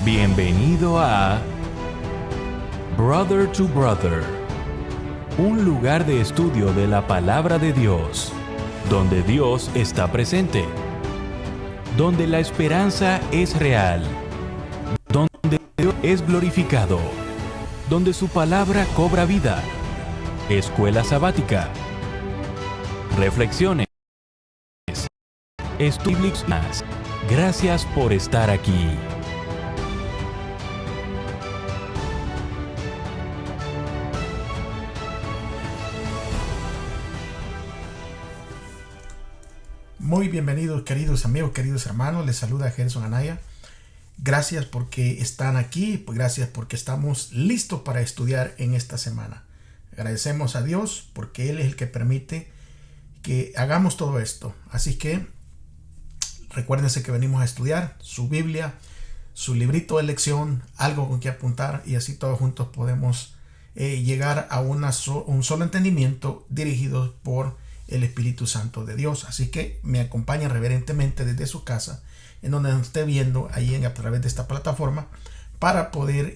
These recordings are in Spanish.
Bienvenido a Brother to Brother, un lugar de estudio de la palabra de Dios, donde Dios está presente, donde la esperanza es real, donde Dios es glorificado, donde su palabra cobra vida. Escuela sabática, reflexiones, estudios más. Gracias por estar aquí. Muy bienvenidos, queridos amigos, queridos hermanos. Les saluda Gerson Anaya. Gracias porque están aquí, pues gracias porque estamos listos para estudiar en esta semana. Agradecemos a Dios porque Él es el que permite que hagamos todo esto. Así que recuérdense que venimos a estudiar su Biblia, su librito de lección, algo con que apuntar, y así todos juntos podemos llegar a un solo entendimiento dirigidos por el Espíritu Santo de Dios. Así que me acompañan reverentemente desde su casa, en donde nos esté viendo ahí a través de esta plataforma, para poder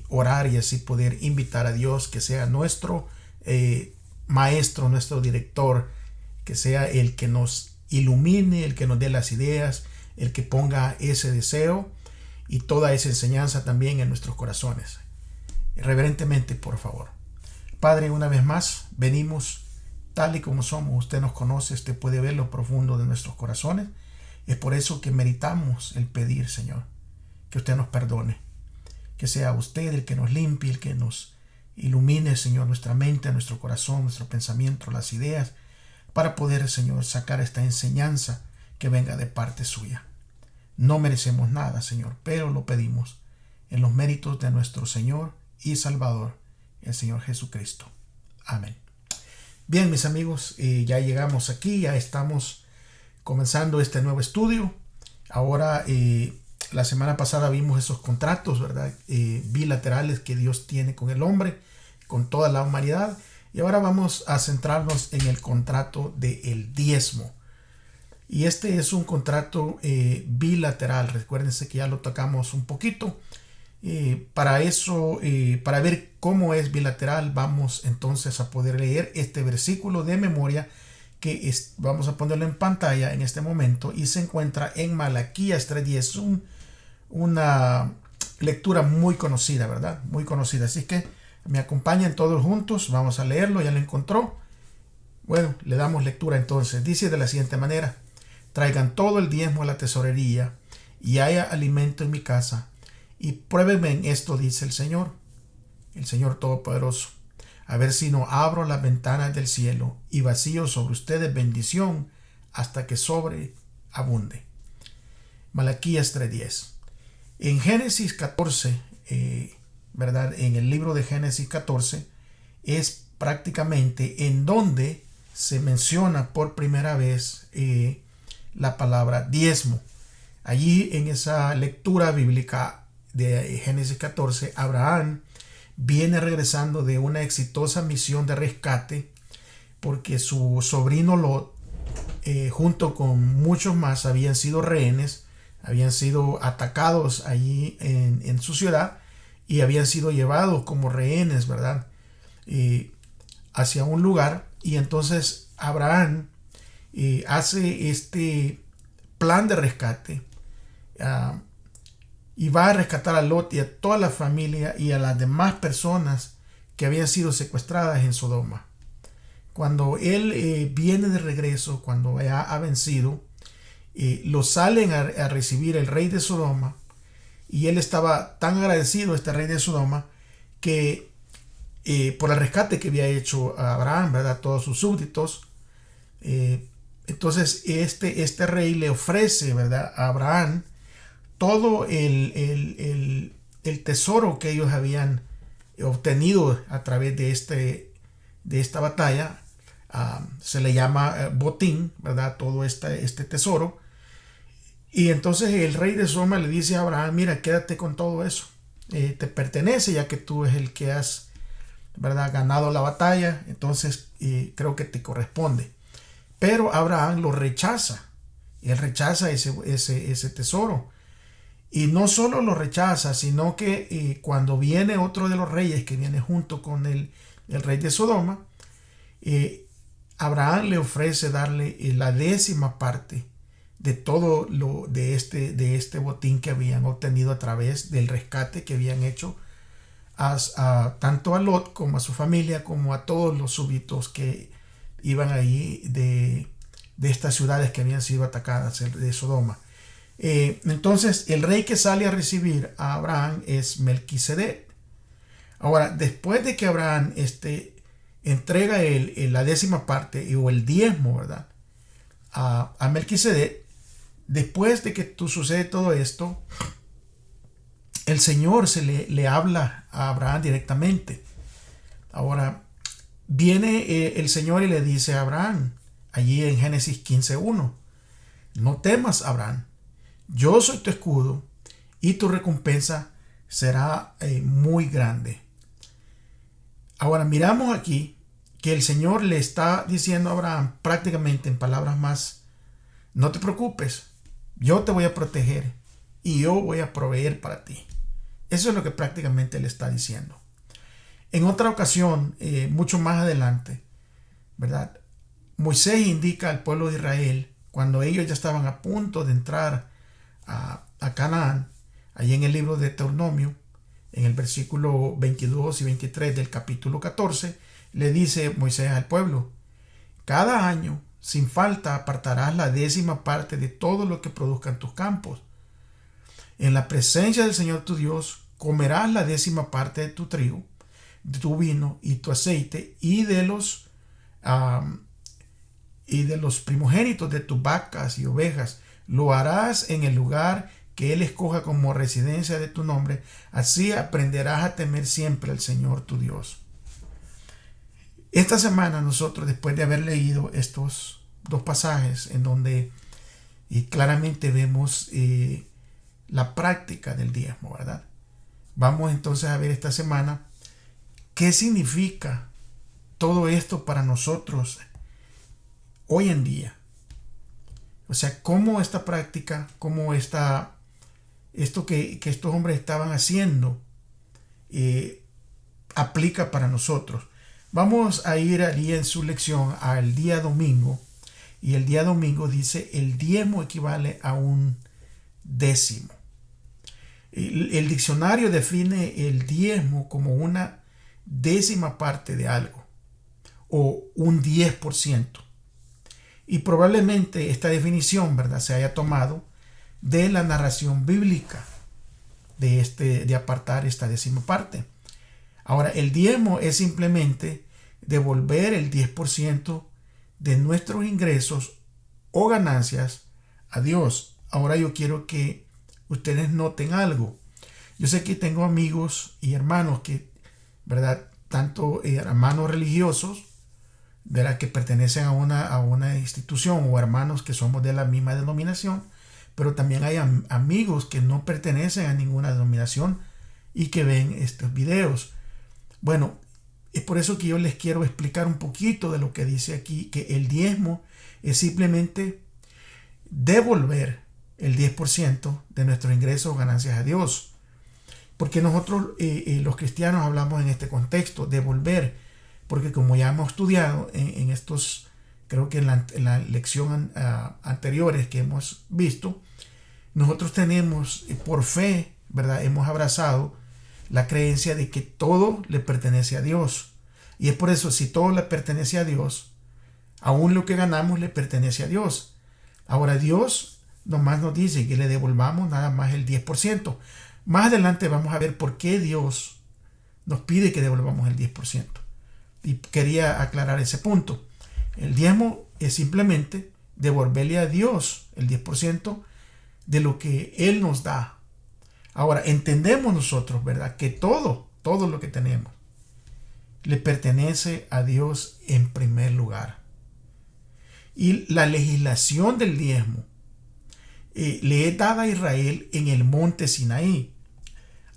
orar y así poder invitar a Dios que sea nuestro maestro, nuestro director, que sea el que nos ilumine, el que nos dé las ideas, el que ponga ese deseo y toda esa enseñanza también en nuestros corazones. Reverentemente, por favor. Padre, una vez más venimos tal y como somos. Usted nos conoce, usted puede ver lo profundo de nuestros corazones. Es por eso que meritamos el pedir, Señor, que usted nos perdone, que sea usted el que nos limpie, el que nos ilumine, Señor, nuestra mente, nuestro corazón, nuestro pensamiento, las ideas, para poder, Señor, sacar esta enseñanza que venga de parte suya. No merecemos nada, Señor, pero lo pedimos en los méritos de nuestro Señor y Salvador, el Señor Jesucristo. Amén. Bien, mis amigos, ya llegamos aquí, ya estamos comenzando este nuevo estudio. Ahora, la semana pasada vimos esos contratos, ¿verdad? Bilaterales que Dios tiene con el hombre, con toda la humanidad. Y ahora vamos a centrarnos en el contrato del diezmo. Y este es un contrato bilateral. Recuérdense que ya lo tocamos un poquito. Para eso, para ver cómo es bilateral, vamos entonces a poder leer este versículo de memoria que vamos a ponerlo en pantalla en este momento, y se encuentra en Malaquías 3:10, una lectura muy conocida, ¿verdad? Muy conocida. Así que me acompañan todos juntos, vamos a leerlo. ¿Ya lo encontró? Bueno, le damos lectura entonces. Dice de la siguiente manera: traigan todo el diezmo a la tesorería, y haya alimento en mi casa. Y pruébenme en esto, dice el Señor Todopoderoso, a ver si no abro las ventanas del cielo y vacío sobre ustedes bendición hasta que sobreabunde. Malaquías 3:10. En Génesis 14, ¿verdad? En el libro de Génesis 14 es prácticamente en donde se menciona por primera vez la palabra diezmo. Allí en esa lectura bíblica de Génesis 14, Abraham viene regresando de una exitosa misión de rescate, porque su sobrino Lot, junto con muchos más, habían sido rehenes, habían sido atacados allí en su ciudad y habían sido llevados como rehenes, ¿verdad? Hacia un lugar. Y entonces Abraham hace este plan de rescate, y va a rescatar a Lot y a toda la familia y a las demás personas que habían sido secuestradas en Sodoma. Cuando él viene de regreso, cuando ya ha vencido, lo salen a recibir el rey de Sodoma, y él estaba tan agradecido, este rey de Sodoma, que por el rescate que había hecho a Abraham, ¿verdad? Todos sus súbditos. Entonces este rey le ofrece, ¿verdad?, a Abraham todo el tesoro que ellos habían obtenido a través de esta batalla. Se le llama botín, ¿verdad? Todo este tesoro. Y entonces el rey de Sodoma le dice a Abraham: mira, quédate con todo eso. Te pertenece, ya que tú es el que has, ¿verdad?, ganado la batalla. Entonces creo que te corresponde. Pero Abraham lo rechaza. Él rechaza ese tesoro. Y no solo lo rechaza, sino que cuando viene otro de los reyes que viene junto con el rey de Sodoma, Abraham le ofrece darle la 10ª parte de todo lo de este botín que habían obtenido a través del rescate que habían hecho tanto a Lot como a su familia, como a todos los súbditos que iban ahí de estas ciudades que habían sido atacadas de Sodoma. Entonces el rey que sale a recibir a Abraham es Melquisedec. Ahora, después de que Abraham entrega la 10ª parte o el diezmo, ¿verdad?, a Melquisedec, después de que sucede todo esto, el Señor le habla a Abraham directamente. Ahora viene el Señor y le dice a Abraham, allí en Génesis 15:1, no temas, Abraham, yo soy tu escudo y tu recompensa será muy grande. Ahora miramos aquí que el Señor le está diciendo a Abraham prácticamente en palabras más, no te preocupes, yo te voy a proteger y yo voy a proveer para ti. Eso es lo que prácticamente le está diciendo. En otra ocasión, mucho más adelante, ¿verdad?, Moisés indica al pueblo de Israel, cuando ellos ya estaban a punto de entrar a Canaán, allí en el libro de Deuteronomio, en el versículo 22 y 23 del capítulo 14, le dice Moisés al pueblo, cada año sin falta apartarás la 10ª parte de todo lo que produzcan tus campos. En la presencia del Señor tu Dios comerás la 10ª parte de tu trigo, de tu vino y tu aceite y de los primogénitos de tus vacas y ovejas. Lo harás en el lugar que Él escoja como residencia de tu nombre. Así aprenderás a temer siempre al Señor tu Dios. Esta semana nosotros, después de haber leído estos 2 pasajes en donde claramente vemos la práctica del diezmo, ¿verdad?, vamos entonces a ver esta semana qué significa todo esto para nosotros hoy en día. O sea, cómo esta práctica, cómo esto que estos hombres estaban haciendo aplica para nosotros. Vamos a ir allí en su lección al día domingo, y el día domingo dice el diezmo equivale a un décimo. El diccionario define el diezmo como una 10ª parte de algo o un 10%. Y probablemente esta definición, ¿verdad?, se haya tomado de la narración bíblica de apartar esta 10ª parte. Ahora, el diezmo es simplemente devolver el 10% de nuestros ingresos o ganancias a Dios. Ahora yo quiero que ustedes noten algo. Yo sé que tengo amigos y hermanos que, ¿verdad?, tanto hermanos religiosos, ¿verdad?, que pertenecen a una institución, o hermanos que somos de la misma denominación, pero también hay amigos que no pertenecen a ninguna denominación y que ven estos videos. Bueno, es por eso que yo les quiero explicar un poquito de lo que dice aquí, que el diezmo es simplemente devolver el 10% de nuestros ingresos o ganancias a Dios. Porque nosotros los cristianos hablamos en este contexto, devolver, porque como ya hemos estudiado en estos, creo que en la lección anteriores que hemos visto, nosotros tenemos por fe, ¿verdad?, hemos abrazado la creencia de que todo le pertenece a Dios. Y es por eso, si todo le pertenece a Dios, aún lo que ganamos le pertenece a Dios. Ahora Dios nomás nos dice que le devolvamos nada más el 10%. Más adelante vamos a ver por qué Dios nos pide que devolvamos el 10%. Y quería aclarar ese punto. El diezmo es simplemente devolverle a Dios el 10% de lo que Él nos da. Ahora, entendemos nosotros, ¿verdad?, que todo lo que tenemos le pertenece a Dios en primer lugar. Y la legislación del diezmo le es dada a Israel en el monte Sinaí.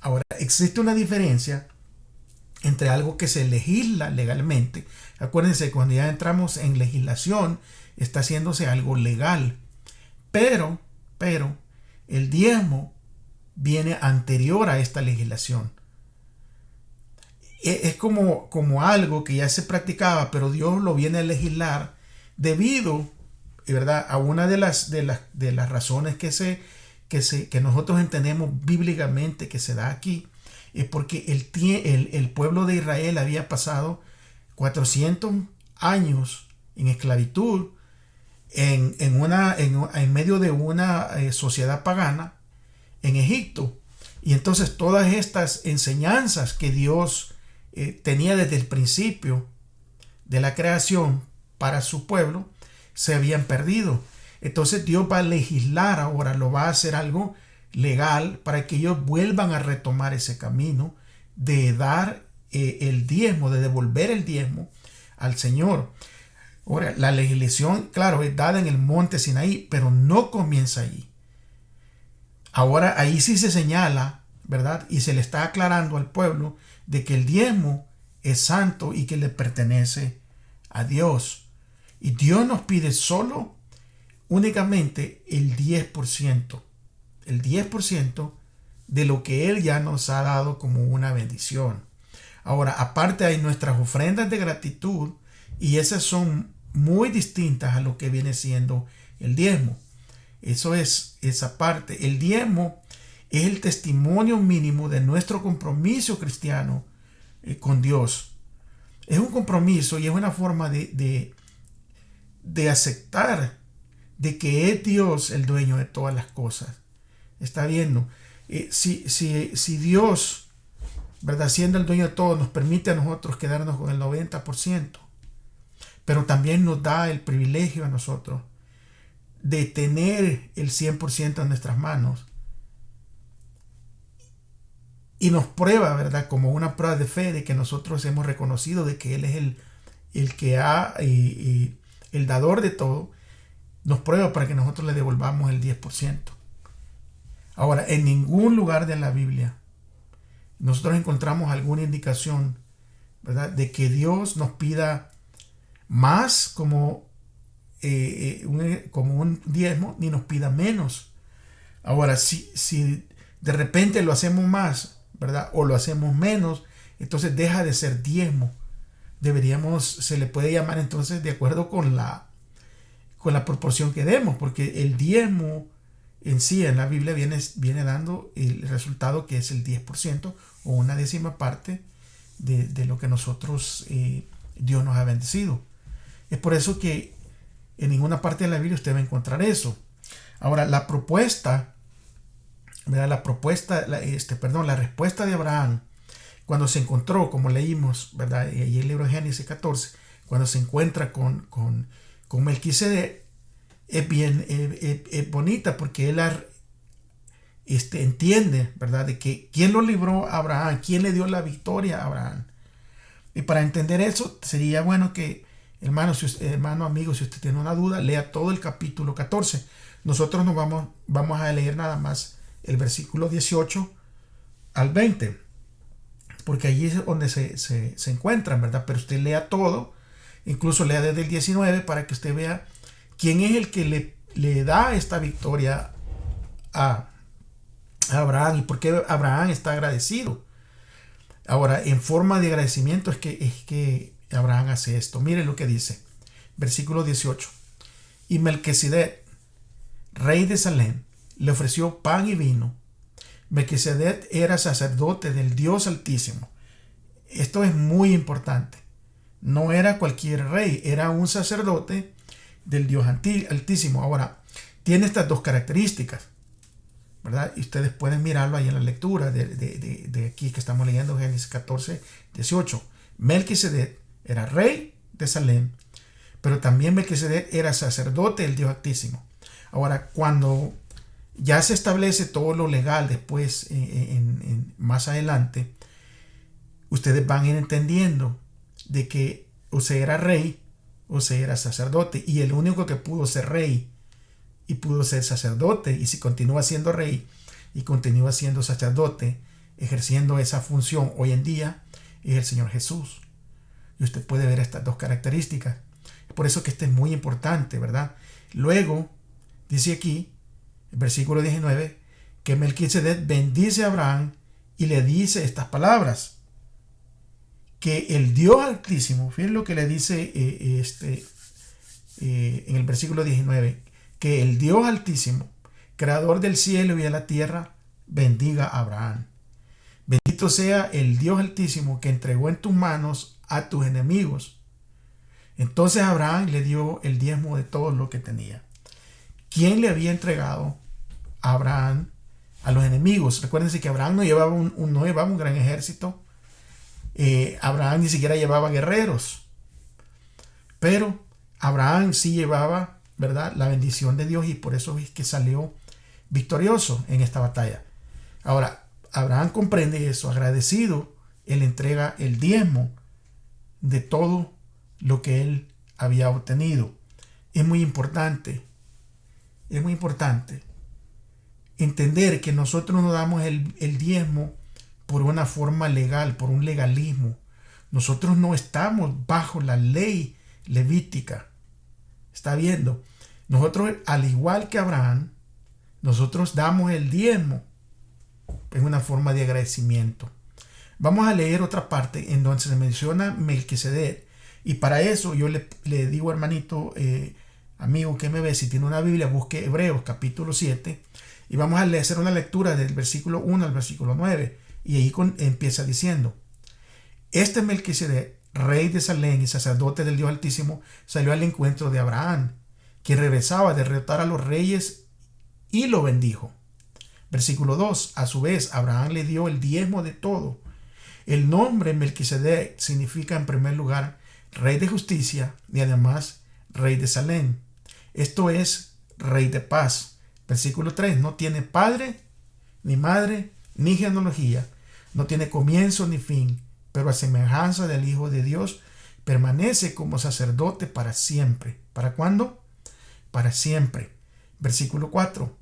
Ahora, existe una diferencia entre algo que se legisla legalmente. Acuérdense, cuando ya entramos en legislación, está haciéndose algo legal. Pero el diezmo viene anterior a esta legislación. Es como algo que ya se practicaba, pero Dios lo viene a legislar debido, ¿verdad?, a una de las razones que nosotros entendemos bíblicamente que se da aquí, es porque el pueblo de Israel había pasado 400 años en esclavitud en medio de una sociedad pagana en Egipto. Y entonces todas estas enseñanzas que Dios tenía desde el principio de la creación para su pueblo se habían perdido. Entonces Dios va a legislar ahora, lo va a hacer algo legal para que ellos vuelvan a retomar ese camino de dar el diezmo, de devolver el diezmo al Señor. Ahora, la legislación, claro, es dada en el monte Sinaí, pero no comienza allí. Ahora, ahí sí se señala, ¿verdad? Y se le está aclarando al pueblo de que el diezmo es santo y que le pertenece a Dios. Y Dios nos pide únicamente el 10%. El 10% de lo que Él ya nos ha dado como una bendición. Ahora, aparte hay nuestras ofrendas de gratitud y esas son muy distintas a lo que viene siendo el diezmo. Eso es esa parte. El diezmo es el testimonio mínimo de nuestro compromiso cristiano con Dios. Es un compromiso y es una forma de aceptar de que es Dios el dueño de todas las cosas. Está viendo. Si Dios, ¿verdad?, siendo el dueño de todo, nos permite a nosotros quedarnos con el 90%, pero también nos da el privilegio a nosotros de tener el 100% en nuestras manos y nos prueba, ¿verdad?, como una prueba de fe de que nosotros hemos reconocido de que Él es el que el dador de todo, nos prueba para que nosotros le devolvamos el 10%. Ahora, en ningún lugar de la Biblia nosotros encontramos alguna indicación, ¿verdad?, de que Dios nos pida más como un diezmo, ni nos pida menos. Ahora, si de repente lo hacemos más, ¿verdad?, o lo hacemos menos, entonces deja de ser diezmo. Se le puede llamar entonces de acuerdo con la proporción que demos, porque el diezmo en sí en la Biblia viene dando el resultado que es el 10% o una décima parte de lo que nosotros Dios nos ha bendecido. Es por eso que en ninguna parte de la Biblia usted va a encontrar eso. Ahora, la respuesta de Abraham cuando se encontró, como leímos, ¿verdad?, y el libro de Génesis 14, cuando se encuentra con Melquisedec, es bonita porque él entiende, ¿verdad?, de que quién lo libró a Abraham, quién le dio la victoria a Abraham. Y para entender eso sería bueno que, hermano amigo, si usted tiene una duda, lea todo el capítulo 14. Nosotros nos vamos a leer nada más el versículo 18 al 20, porque allí es donde se encuentran, ¿verdad? Pero usted lea todo, incluso lea desde el 19 para que usted vea quién es el que le da esta victoria a Abraham y por qué Abraham está agradecido. Ahora, en forma de agradecimiento es que Abraham hace esto. Mire lo que dice, versículo 18. Y Melquisedec, rey de Salem, le ofreció pan y vino. Melquisedec era sacerdote del Dios Altísimo. Esto es muy importante. No era cualquier rey, era un sacerdote del Dios Altísimo. Ahora, tiene estas dos características, ¿verdad? Y ustedes pueden mirarlo ahí en la lectura de aquí que estamos leyendo, Génesis 14, 18. Melquisedec era rey de Salem, pero también Melquisedec era sacerdote del Dios Altísimo. Ahora, cuando ya se establece todo lo legal después, más adelante, ustedes van a ir entendiendo de que o se era rey o se era sacerdote, y el único que pudo ser rey y pudo ser sacerdote, y si continúa siendo rey y continúa siendo sacerdote, ejerciendo esa función hoy en día, es el Señor Jesús. Y usted puede ver estas dos características. Por eso que esto es muy importante, ¿verdad? Luego, dice aquí, el versículo 19, que Melquisedec bendice a Abraham y le dice estas palabras. Que el Dios Altísimo, fíjense lo que le dice en el versículo 19, que el Dios Altísimo, creador del cielo y de la tierra, bendiga a Abraham. Bendito sea el Dios Altísimo que entregó en tus manos a tus enemigos. Entonces Abraham le dio el diezmo de todo lo que tenía. ¿Quién le había entregado a Abraham a los enemigos? Recuérdense que Abraham no llevaba un gran ejército. Abraham ni siquiera llevaba guerreros. Pero Abraham sí llevaba, ¿verdad?, la bendición de Dios, y por eso es que salió victorioso en esta batalla. Ahora, Abraham comprende eso, agradecido, él entrega el diezmo de todo lo que él había obtenido. Es muy importante entender que nosotros no damos el diezmo por una forma legal, por un legalismo. Nosotros no estamos bajo la ley levítica. ¿Está viendo? Nosotros, al igual que Abraham, nosotros damos el diezmo en una forma de agradecimiento. Vamos a leer otra parte en donde se menciona Melquisedec, y para eso yo le digo, hermanito, amigo que me ve, si tiene una Biblia, busque Hebreos capítulo 7 y vamos a hacer una lectura del versículo 1 al versículo 9, y ahí empieza diciendo: este Melquisedec, rey de Salem y sacerdote del Dios Altísimo, salió al encuentro de Abraham, quien regresaba a derrotar a los reyes, y lo bendijo. Versículo 2: a su vez Abraham le dio el diezmo de todo. El nombre Melquisedec significa, en primer lugar, rey de justicia, y además rey de Salem. Esto es, rey de paz. Versículo 3: no tiene padre, ni madre, ni genealogía, no tiene comienzo ni fin, pero a semejanza del Hijo de Dios, permanece como sacerdote para siempre. ¿Para cuándo? Para siempre. Versículo 4: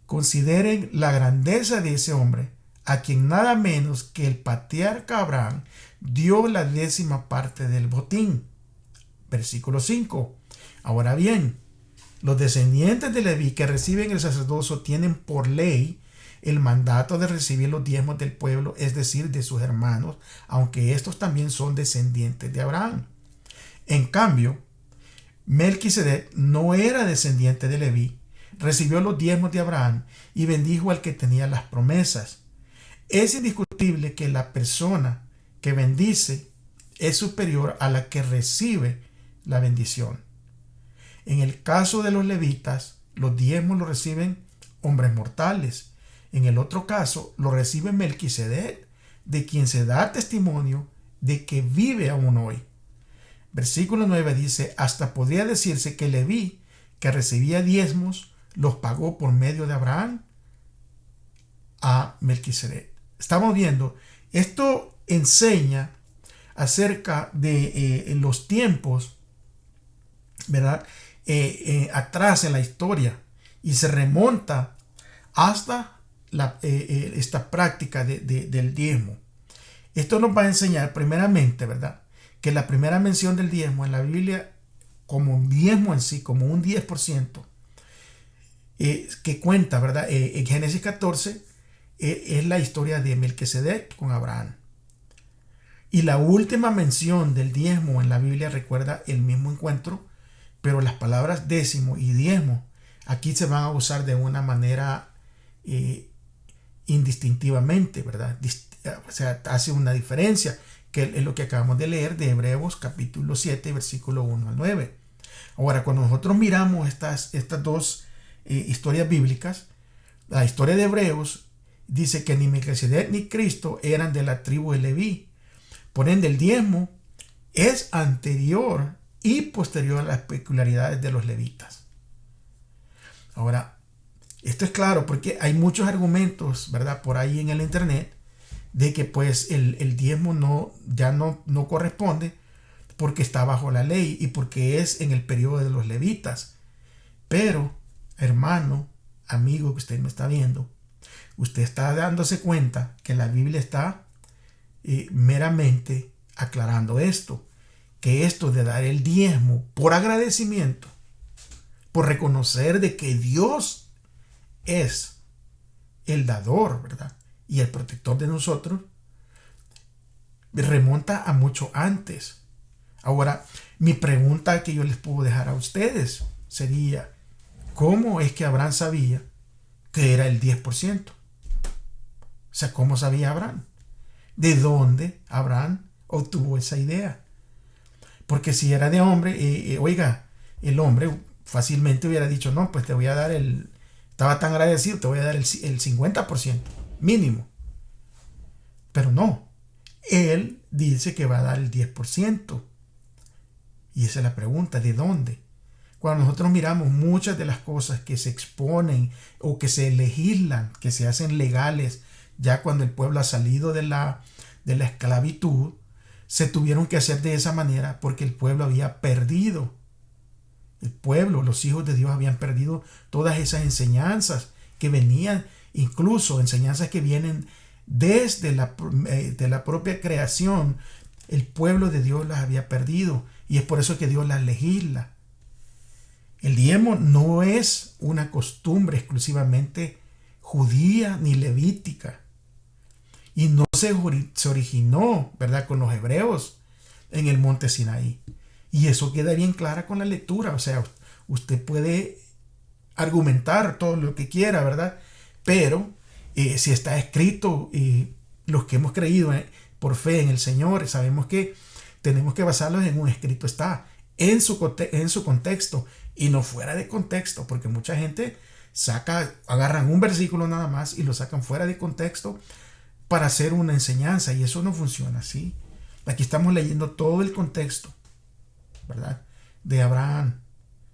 consideren la grandeza de ese hombre, a quien nada menos que el patriarca Abraham dio la 10ª parte del botín. Versículo 5: ahora bien, los descendientes de Leví que reciben el sacerdocio tienen por ley el mandato de recibir los diezmos del pueblo, es decir, de sus hermanos, aunque estos también son descendientes de Abraham. En cambio, Melquisedec no era descendiente de Leví, recibió los diezmos de Abraham y bendijo al que tenía las promesas. Es indiscutible que la persona que bendice es superior a la que recibe la bendición. En el caso de los levitas, los diezmos los reciben hombres mortales. En el otro caso, lo recibe Melquisedec, de quien se da testimonio de que vive aún hoy. Versículo 9 dice: hasta podría decirse que Leví, que recibía diezmos, los pagó por medio de Abraham a Melquisedec. Estamos viendo, esto enseña acerca de los tiempos, ¿verdad? Atrás en la historia, y se remonta hasta esta práctica del diezmo. Esto nos va a enseñar primeramente, ¿verdad?, que la primera mención del diezmo en la Biblia, como un diezmo en sí, como un 10%, que cuenta, ¿verdad?, en Génesis 14, es la historia de Melquisedec con Abraham. Y la última mención del diezmo en la Biblia recuerda el mismo encuentro, pero las palabras décimo y diezmo aquí se van a usar de una manera indistintivamente, ¿verdad? O sea, hace una diferencia, que es lo que acabamos de leer de Hebreos capítulo 7, versículo 1 al 9. Ahora, cuando nosotros miramos estas dos historias bíblicas, la historia de Hebreos dice que ni Melquisedec ni Cristo eran de la tribu de Leví. Por ende, el diezmo es anterior y posterior a las peculiaridades de los levitas. Ahora, esto es claro porque hay muchos argumentos, ¿verdad?, por ahí en el internet, de que pues el diezmo ya no corresponde porque está bajo la ley y porque es en el periodo de los levitas. Pero, hermano, amigo que usted me está viendo, usted está dándose cuenta que la Biblia está meramente aclarando esto, que esto de dar el diezmo por agradecimiento, por reconocer de que Dios es el dador, ¿verdad? Y el protector de nosotros, remonta a mucho antes. Ahora, mi pregunta que yo les puedo dejar a ustedes sería, ¿cómo es que Abraham sabía que era el 10%? O sea, ¿cómo sabía Abraham? ¿De dónde Abraham obtuvo esa idea? Porque si era de hombre, oiga, el hombre fácilmente hubiera dicho, no, pues te voy a dar estaba tan agradecido, te voy a dar el 50% mínimo. Pero no, él dice que va a dar el 10%. Y esa es la pregunta, ¿de dónde? Cuando nosotros miramos muchas de las cosas que se exponen o que se legislan, que se hacen legales, ya cuando el pueblo ha salido de la esclavitud, se tuvieron que hacer de esa manera porque el pueblo había perdido. El pueblo, los hijos de Dios habían perdido todas esas enseñanzas que venían, incluso enseñanzas que vienen desde de la propia creación. El pueblo de Dios las había perdido y es por eso que Dios las legisla. El diezmo no es una costumbre exclusivamente judía ni levítica. Y no se originó, ¿verdad?, con los hebreos en el monte Sinaí. Y eso queda bien clara con la lectura. O sea, usted puede argumentar todo lo que quiera, ¿verdad? Pero si está escrito, los que hemos creído por fe en el Señor, sabemos que tenemos que basarlos en un escrito está, en su contexto y no fuera de contexto, porque mucha gente agarran un versículo nada más y lo sacan fuera de contexto para hacer una enseñanza, y eso no funciona así. Aquí estamos leyendo todo el contexto, ¿verdad?, de Abraham,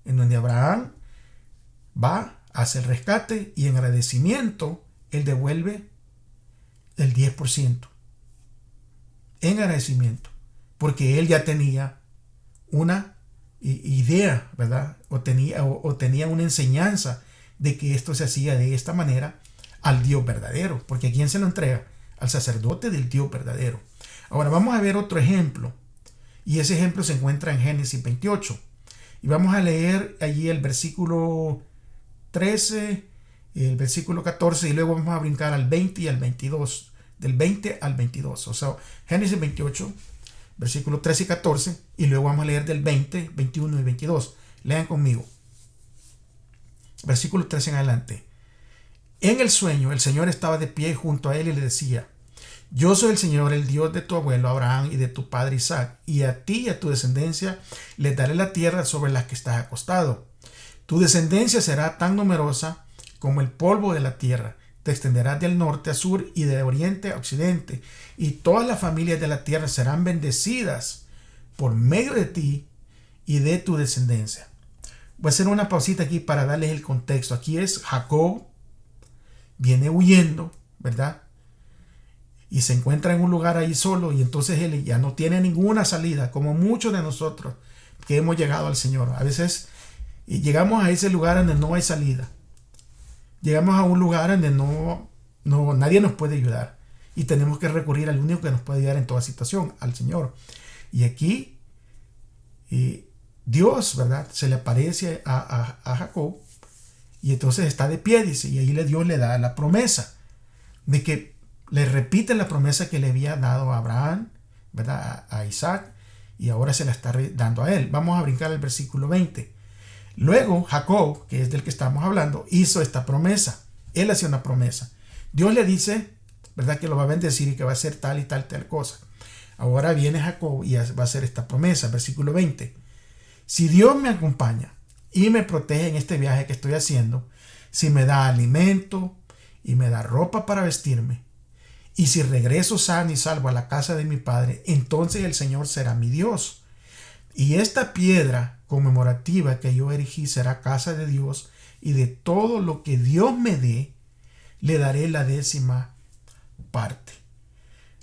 en donde Abraham va a hacer rescate y en agradecimiento él devuelve el 10%. En agradecimiento, porque él ya tenía una idea, ¿verdad?, o tenía una enseñanza de que esto se hacía de esta manera al Dios verdadero, porque ¿a quién se lo entrega? Al sacerdote del Dios verdadero. Ahora vamos a ver otro ejemplo, y ese ejemplo se encuentra en Génesis 28, y vamos a leer allí el versículo 13, el versículo 14, y luego vamos a brincar al 20 y al 22, del 20 al 22, o sea, Génesis 28, versículo 13 y 14, y luego vamos a leer del 20, 21 y 22. Lean conmigo. Versículo 13 en adelante. En el sueño, el Señor estaba de pie junto a él y le decía: yo soy el Señor, el Dios de tu abuelo Abraham y de tu padre Isaac, y a ti y a tu descendencia les daré la tierra sobre la que estás acostado. Tu descendencia será tan numerosa como el polvo de la tierra. Te extenderás del norte a sur y de oriente a occidente, y todas las familias de la tierra serán bendecidas por medio de ti y de tu descendencia. Voy a hacer una pausita aquí para darles el contexto. Aquí es Jacob, viene huyendo, ¿verdad? Y se encuentra en un lugar ahí solo, y entonces él ya no tiene ninguna salida, como muchos de nosotros que hemos llegado al Señor. A veces llegamos a ese lugar donde no hay salida. Llegamos a un lugar donde nadie nos puede ayudar, y tenemos que recurrir al único que nos puede ayudar en toda situación, al Señor. Y aquí Dios, ¿verdad?, se le aparece a Jacob, y entonces está de pie, dice, y ahí Dios le da la promesa de que le repite la promesa que le había dado a Abraham, ¿verdad?, a Isaac, y ahora se la está dando a él. Vamos a brincar al versículo 20. Luego Jacob, que es del que estamos hablando, hizo esta promesa. Él hacía una promesa. Dios le dice, ¿verdad?, que lo va a bendecir y que va a hacer tal y tal cosa. Ahora viene Jacob y va a hacer esta promesa. Versículo 20. Si Dios me acompaña y me protege en este viaje que estoy haciendo, si me da alimento y me da ropa para vestirme, y si regreso sano y salvo a la casa de mi padre, entonces el Señor será mi Dios. Y esta piedra conmemorativa que yo erigí será casa de Dios, y de todo lo que Dios me dé, le daré la 10ª parte.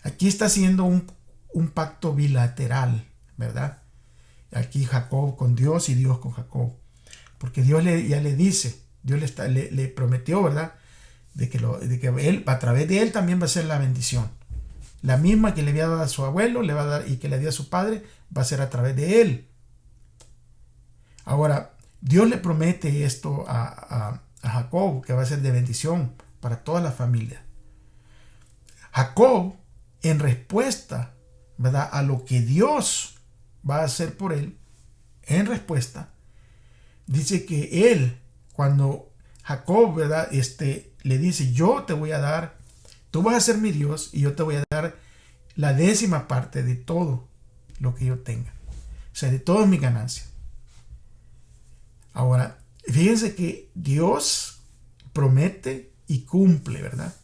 Aquí está haciendo un pacto bilateral, ¿verdad? Aquí Jacob con Dios y Dios con Jacob. Porque Dios ya le dice, Dios le prometió, ¿verdad?, de que él, a través de él también va a ser la bendición. La misma que le había dado a su abuelo, le va a dar, y que le dio a su padre, va a ser a través de él. Ahora, Dios le promete esto a Jacob, que va a ser de bendición para toda la familia. Jacob, en respuesta, ¿verdad?, a lo que Dios va a hacer por él, en respuesta, dice que él, cuando Jacob, ¿verdad?, le dice, yo te voy a dar, tú vas a ser mi Dios y yo te voy a dar la 10ª parte de todo lo que yo tenga. O sea, de todas mis ganancias. Ahora, fíjense que Dios promete y cumple, ¿verdad?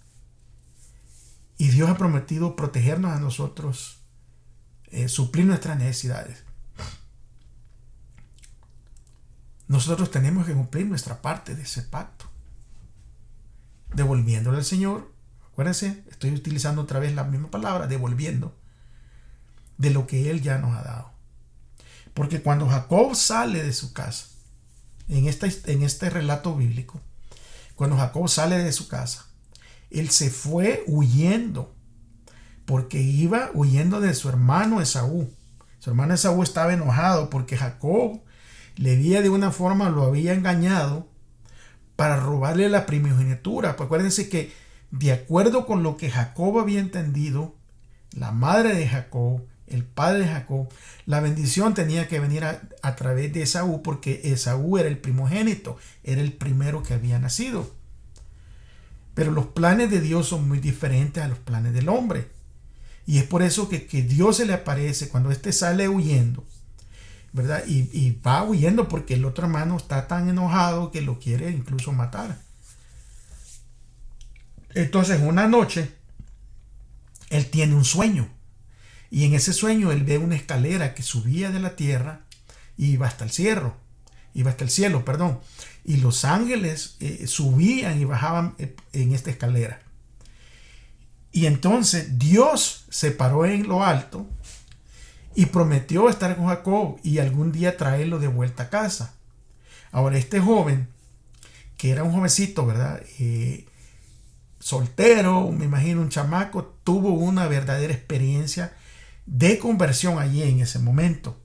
Y Dios ha prometido protegernos a nosotros, suplir nuestras necesidades. Nosotros tenemos que cumplir nuestra parte de ese pacto, devolviéndole al Señor. Acuérdense, estoy utilizando otra vez la misma palabra, devolviendo de lo que Él ya nos ha dado. Porque cuando Jacob sale de su casa, en este relato bíblico, cuando Jacob sale de su casa, él se fue huyendo, porque iba huyendo de su hermano Esaú. Su hermano Esaú estaba enojado porque Jacob de una forma lo había engañado para robarle la primogenitura. Pues acuérdense que de acuerdo con lo que Jacob había entendido, la madre de Jacob, el padre de Jacob, la bendición tenía que venir a través de Esaú, porque Esaú era el primogénito, era el primero que había nacido. Pero los planes de Dios son muy diferentes a los planes del hombre. Y es por eso que Dios se le aparece cuando éste sale huyendo, ¿verdad? Y va huyendo porque el otro hermano está tan enojado que lo quiere incluso matar. Entonces, una noche, él tiene un sueño. Y en ese sueño él ve una escalera que subía de la tierra y iba hasta el cielo. Y los ángeles subían y bajaban en esta escalera. Y entonces Dios se paró en lo alto y prometió estar con Jacob y algún día traerlo de vuelta a casa. Ahora, este joven, que era un jovencito, ¿verdad?, soltero, me imagino un chamaco, tuvo una verdadera experiencia de conversión allí en ese momento.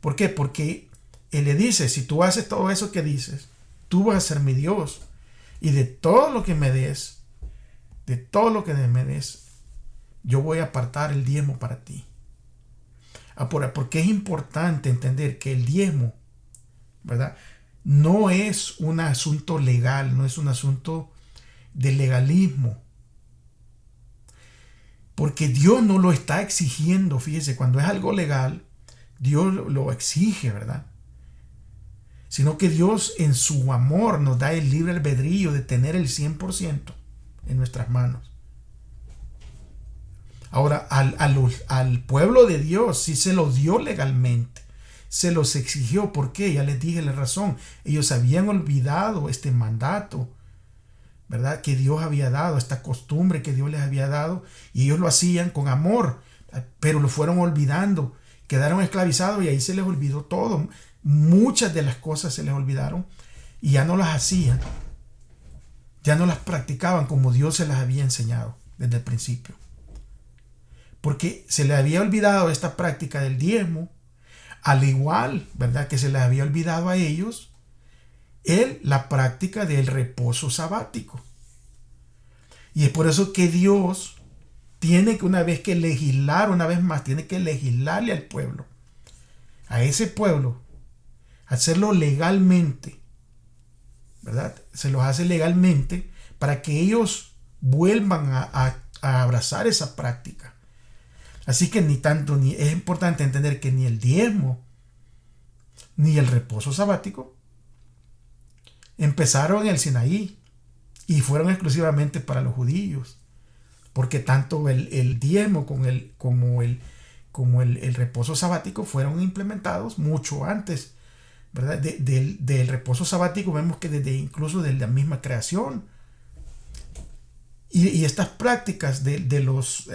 ¿Por qué? Porque él le dice, si tú haces todo eso que dices, tú vas a ser mi Dios, y de todo lo que me des, yo voy a apartar el diezmo para ti. Porque es importante entender que el diezmo, ¿verdad?, no es un asunto legal, no es un asunto de legalismo. Porque Dios no lo está exigiendo. Fíjese, cuando es algo legal, Dios lo exige, ¿verdad? Sino que Dios en su amor nos da el libre albedrío de tener el 100% en nuestras manos. Ahora, al pueblo de Dios sí se lo dio legalmente. Se los exigió. ¿Por qué? Ya les dije la razón. Ellos habían olvidado este mandato, ¿verdad?, que Dios había dado, esta costumbre que Dios les había dado, y ellos lo hacían con amor, pero lo fueron olvidando, quedaron esclavizados y ahí se les olvidó todo. Muchas de las cosas se les olvidaron y ya no las hacían, ya no las practicaban como Dios se las había enseñado desde el principio, porque se les había olvidado esta práctica del diezmo, al igual, ¿verdad?, que se les había olvidado a ellos la práctica del reposo sabático. Y es por eso que Dios tiene que una vez más, tiene que legislarle al pueblo, a ese pueblo, hacerlo legalmente, ¿verdad? Se los hace legalmente para que ellos vuelvan a abrazar esa práctica. Así que es importante entender que ni el diezmo ni el reposo sabático empezaron en el Sinaí y fueron exclusivamente para los judíos, porque tanto el diezmo como el reposo sabático fueron implementados mucho antes, ¿verdad? Del reposo sabático vemos que incluso de la misma creación, y estas prácticas de los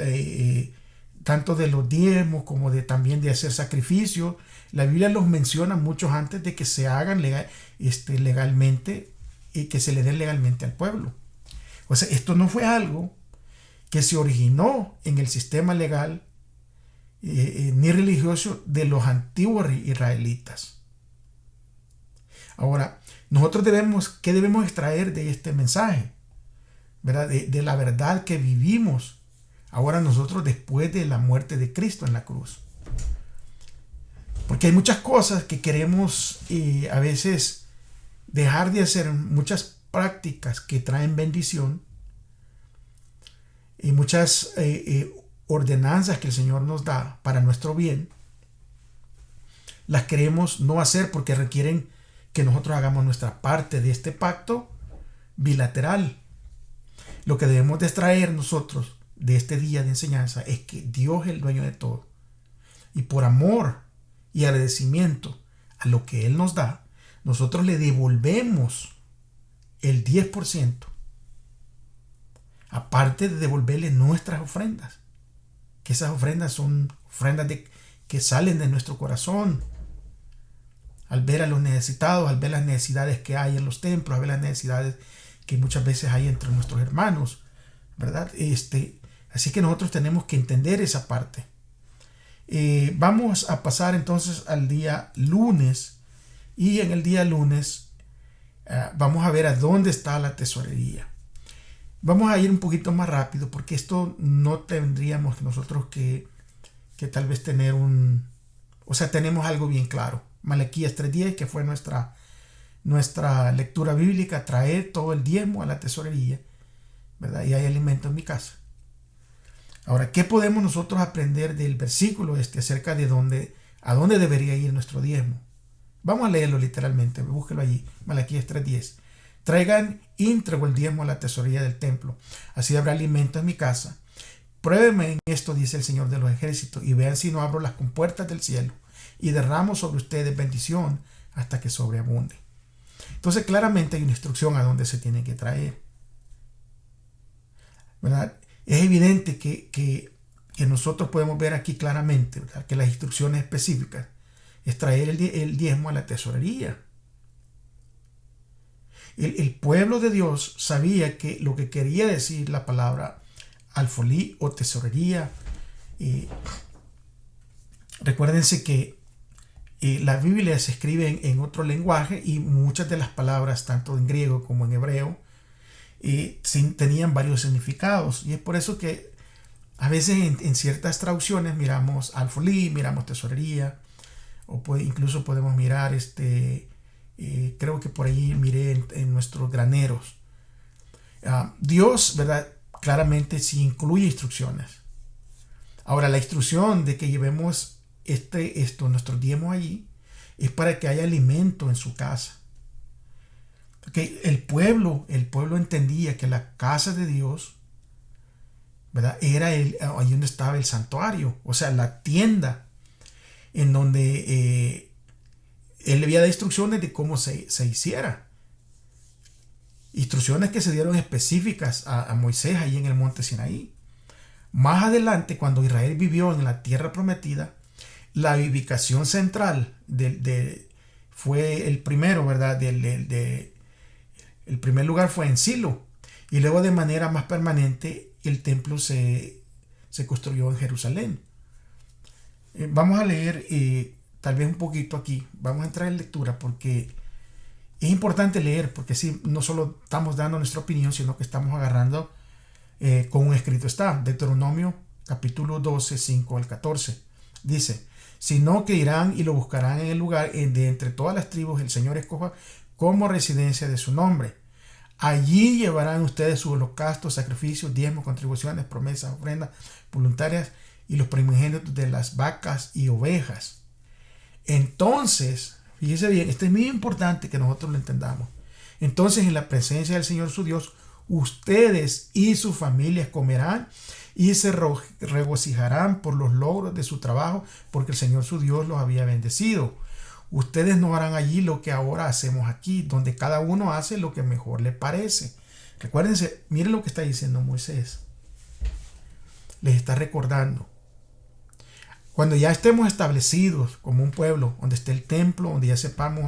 tanto de los diezmos como también de hacer sacrificios, la Biblia los menciona mucho antes de que se hagan legalmente y que se le den legalmente al pueblo. O sea, esto no fue algo que se originó en el sistema legal ni religioso de los antiguos israelitas. Ahora, ¿qué debemos extraer de este mensaje? ¿verdad? De la verdad que vivimos ahora nosotros después de la muerte de Cristo en la cruz. Porque hay muchas cosas que queremos a veces dejar de hacer, muchas prácticas que traen bendición y muchas ordenanzas que el Señor nos da para nuestro bien. Las queremos no hacer porque requieren que nosotros hagamos nuestra parte de este pacto bilateral. Lo que debemos de extraer nosotros de este día de enseñanza es que Dios es el dueño de todo. Y por amor y agradecimiento a lo que Él nos da, nosotros le devolvemos el 10%. Aparte de devolverle nuestras ofrendas. Que esas ofrendas son ofrendas que salen de nuestro corazón. Al ver a los necesitados, al ver las necesidades que hay en los templos, al ver las necesidades que muchas veces hay entre nuestros hermanos, ¿verdad? Así que nosotros tenemos que entender esa parte. Vamos a pasar entonces al día lunes, y en el día lunes vamos a ver a dónde está la tesorería. Vamos a ir un poquito más rápido porque esto no tendríamos nosotros que tal vez tener tenemos algo bien claro. Malaquías 3:10, que fue nuestra lectura bíblica, traer todo el diezmo a la tesorería, ¿verdad? Y hay alimento en mi casa. Ahora, ¿qué podemos nosotros aprender del versículo acerca de a dónde debería ir nuestro diezmo? Vamos a leerlo literalmente, búsquelo allí, Malaquías 3:10. Traigan íntegro el diezmo a la tesorería del templo, así habrá alimento en mi casa. Pruébenme en esto, dice el Señor de los ejércitos, y vean si no abro las compuertas del cielo y derramo sobre ustedes bendición hasta que sobreabunde. Entonces claramente hay una instrucción a dónde se tiene que traer, ¿verdad? Es evidente que nosotros podemos ver aquí claramente, ¿verdad?, que las instrucciones específicas es traer el diezmo a la tesorería. El pueblo de Dios sabía que lo que quería decir la palabra alfolí o tesorería. Recuérdense que la Biblia se escribe en otro lenguaje y muchas de las palabras, tanto en griego como en hebreo, tenían varios significados. Y es por eso que a veces en ciertas traducciones miramos alfolí, miramos tesorería, o incluso podemos mirar creo que por ahí miré en nuestros graneros. Dios, ¿verdad?, claramente sí incluye instrucciones. Ahora, la instrucción de que llevemos nuestro diezmo allí es para que haya alimento en su casa. Porque el pueblo entendía que la casa de Dios, ¿verdad?, era ahí donde estaba el santuario, o sea, la tienda en donde él le había dado instrucciones de cómo se hiciera. Instrucciones que se dieron específicas a Moisés ahí en el monte Sinaí. Más adelante, cuando Israel vivió en la tierra prometida, la ubicación central fue el primero, ¿verdad? El primer lugar fue en Silo. Y luego de manera más permanente el templo se construyó en Jerusalén. Vamos a leer tal vez un poquito aquí. Vamos a entrar en lectura porque es importante leer, porque sí, no solo estamos dando nuestra opinión, sino que estamos agarrando con un escrito está. Deuteronomio capítulo 12, 5 al 14. Dice: sino que irán y lo buscarán en el lugar de entre todas las tribus el Señor escoja como residencia de su nombre. Allí llevarán ustedes sus holocaustos, sacrificios, diezmos, contribuciones, promesas, ofrendas voluntarias y los primogénitos de las vacas y ovejas. Entonces, fíjese bien, esto es muy importante que nosotros lo entendamos. Entonces, en la presencia del Señor su Dios, ustedes y sus familias comerán y se regocijarán por los logros de su trabajo, porque el Señor su Dios los había bendecido. Ustedes no harán allí lo que ahora hacemos aquí, donde cada uno hace lo que mejor le parece. Recuérdense, miren lo que está diciendo Moisés. Les está recordando. Cuando ya estemos establecidos como un pueblo, donde esté el templo, donde ya sepamos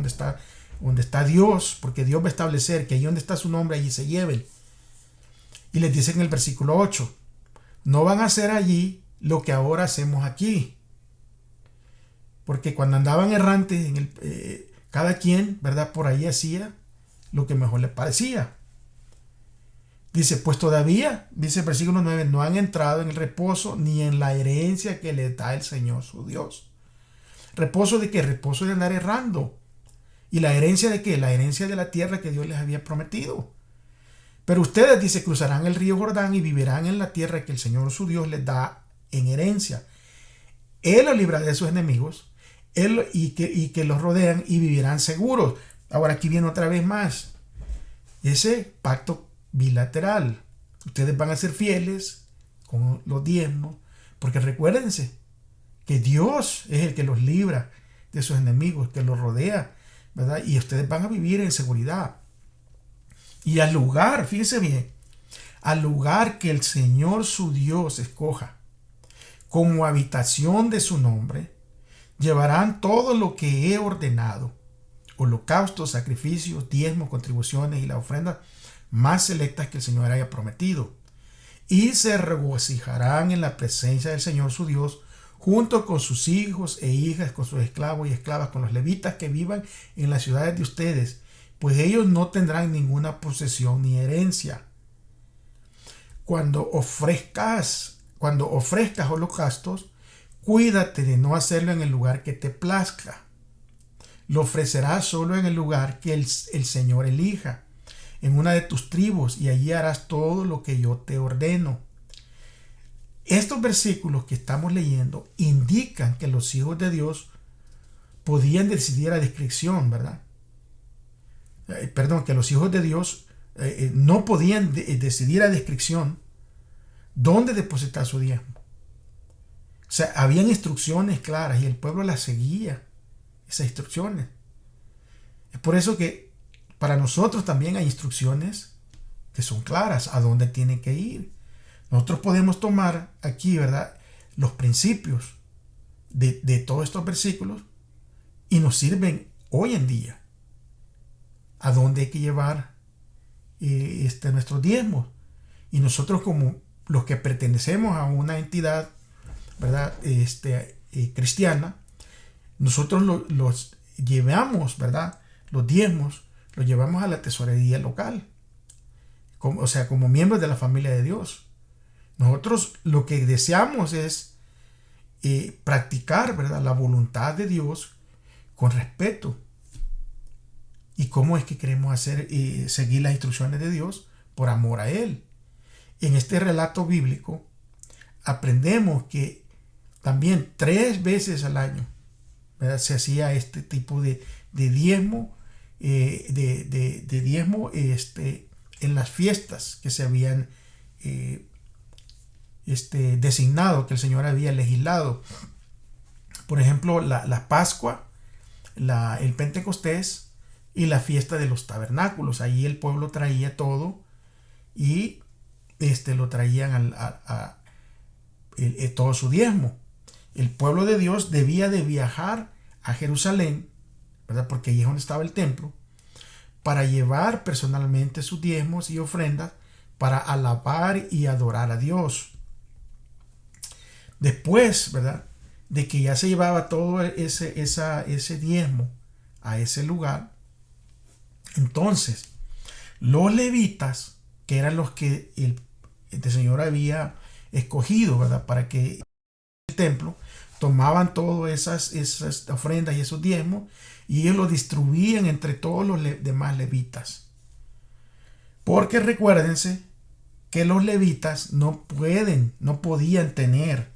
donde está Dios, porque Dios va a establecer que allí donde está su nombre, allí se lleven. Y les dice en el versículo 8, no van a hacer allí lo que ahora hacemos aquí. Porque cuando andaban errantes, cada quien, ¿verdad?, por ahí hacía lo que mejor le parecía. Dice, pues todavía, dice el versículo 9, no han entrado en el reposo ni en la herencia que les da el Señor su Dios. ¿Reposo de qué? Reposo de andar errando. ¿Y la herencia de qué? La herencia de la tierra que Dios les había prometido. Pero ustedes, dice, cruzarán el río Jordán y vivirán en la tierra que el Señor su Dios les da en herencia. Él los librará de sus enemigos y que los rodean y vivirán seguros. Ahora aquí viene otra vez más ese pacto bilateral. Ustedes van a ser fieles con los diezmos, porque recuérdense que Dios es el que los libra de sus enemigos, que los rodea, ¿verdad? Y ustedes van a vivir en seguridad. Y al lugar, fíjense bien, al lugar que el Señor su Dios escoja como habitación de su nombre, llevarán todo lo que he ordenado: holocaustos, sacrificios, diezmos, contribuciones y las ofrendas más selectas que el Señor haya prometido. Y se regocijarán en la presencia del Señor su Dios, junto con sus hijos e hijas, con sus esclavos y esclavas, con los levitas que vivan en las ciudades de ustedes, pues ellos no tendrán ninguna posesión ni herencia. Cuando ofrezcas holocaustos, cuídate de no hacerlo en el lugar que te plazca. Lo ofrecerás solo en el lugar que el Señor elija, en una de tus tribus, y allí harás todo lo que yo te ordeno. Estos versículos que estamos leyendo indican que los hijos de Dios podían decidir a discreción, ¿verdad? Que los hijos de Dios no podían decidir a discreción dónde depositar su diezmo. O sea, habían instrucciones claras y el pueblo las seguía, esas instrucciones. Es por eso que para nosotros también hay instrucciones que son claras a dónde tienen que ir. Nosotros podemos tomar aquí, ¿verdad?, los principios de todos estos versículos y nos sirven hoy en día a dónde hay que llevar nuestros diezmos. Y nosotros, como los que pertenecemos a una entidad, ¿verdad?, cristiana, nosotros los llevamos, ¿verdad?, los diezmos los llevamos a la tesorería local, como miembros de la familia de Dios. Nosotros lo que deseamos es practicar, ¿verdad?, la voluntad de Dios con respeto. ¿Y cómo es que queremos seguir las instrucciones de Dios? Por amor a Él. En este relato bíblico aprendemos que también 3 veces al año, ¿verdad?, se hacía este tipo de diezmo, en las fiestas que se habían designado, que el Señor había legislado. Por ejemplo, la Pascua, el Pentecostés y la fiesta de los tabernáculos. Allí el pueblo traía todo y lo traían todo su diezmo. El pueblo de Dios debía de viajar a Jerusalén, ¿verdad?, porque allí es donde estaba el templo, para llevar personalmente sus diezmos y ofrendas para alabar y adorar a Dios. Después, ¿verdad?, de que ya se llevaba todo ese diezmo a ese lugar, entonces los levitas, que eran los que el Señor había escogido, ¿verdad?, para que el templo, tomaban todas esas ofrendas y esos diezmos y ellos los distribuían entre todos los demás levitas. Porque recuérdense que los levitas no podían tener,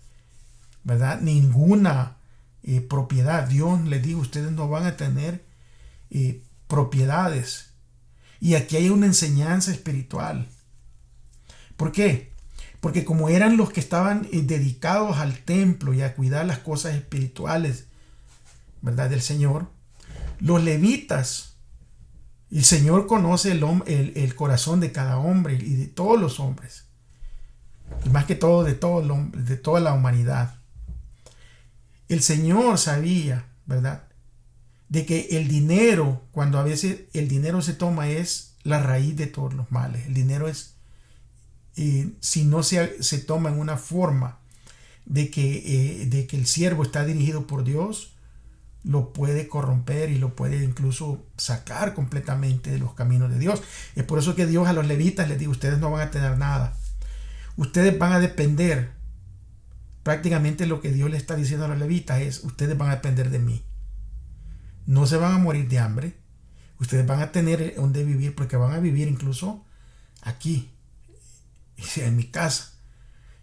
¿verdad?, ninguna propiedad. Dios les dijo: ustedes no van a tener propiedades. Y aquí hay una enseñanza espiritual. ¿Por qué? Porque como eran los que estaban dedicados al templo y a cuidar las cosas espirituales, ¿verdad?, del Señor, los levitas, el Señor conoce el corazón de cada hombre y de todos los hombres, y más que todo de toda la humanidad. El Señor sabía, ¿verdad?, de que el dinero, cuando a veces el dinero se toma, es la raíz de todos los males. El dinero es, si no se toma en una forma de que el siervo está dirigido por Dios, lo puede corromper y lo puede incluso sacar completamente de los caminos de Dios. Es por eso que Dios a los levitas les dice: ustedes no van a tener nada. Ustedes van a depender. Prácticamente lo que Dios le está diciendo a los levitas es: ustedes van a depender de mí. No se van a morir de hambre. Ustedes van a tener donde vivir, porque van a vivir incluso aquí, en mi casa.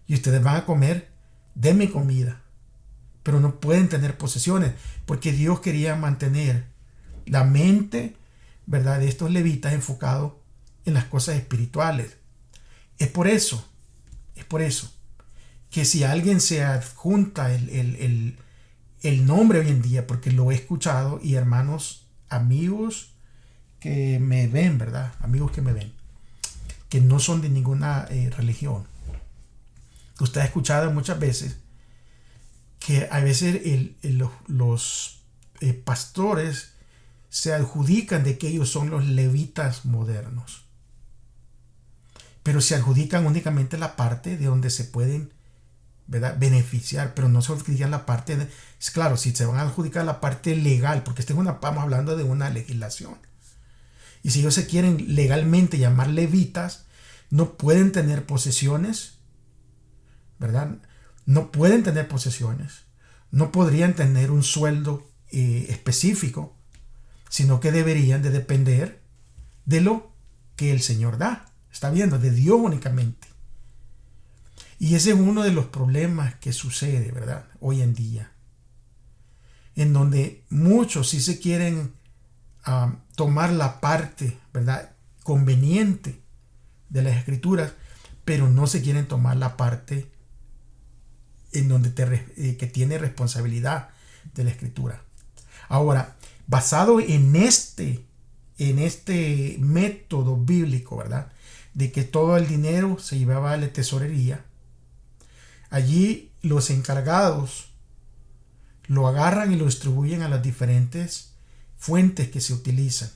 Y ustedes van a comer de mi comida. Pero no pueden tener posesiones, porque Dios quería mantener la mente, ¿verdad?, de estos levitas enfocado en las cosas espirituales. Es por eso que si alguien se adjunta el nombre hoy en día, porque lo he escuchado, y hermanos, amigos que me ven, ¿verdad? Amigos que me ven, que no son de ninguna religión. Usted ha escuchado muchas veces que a veces los pastores se adjudican de que ellos son los levitas modernos, pero se adjudican únicamente la parte de donde se pueden, ¿verdad?, beneficiar, pero no se adjudican la parte de, es claro, si se van a adjudicar la parte legal, porque estamos hablando de una legislación, y si ellos se quieren legalmente llamar levitas, no pueden tener posesiones, ¿verdad? No pueden tener posesiones, no podrían tener un sueldo específico, sino que deberían de depender de lo que el Señor da. Está viendo, de Dios únicamente. Y ese es uno de los problemas que sucede, ¿verdad?, hoy en día, en donde muchos sí se quieren tomar la parte, ¿verdad?, conveniente de las Escrituras, pero no se quieren tomar la parte en donde que tiene responsabilidad de la Escritura. Ahora, basado en este método bíblico, ¿verdad?, de que todo el dinero se llevaba a la tesorería, allí los encargados lo agarran y lo distribuyen a las diferentes fuentes que se utilizan.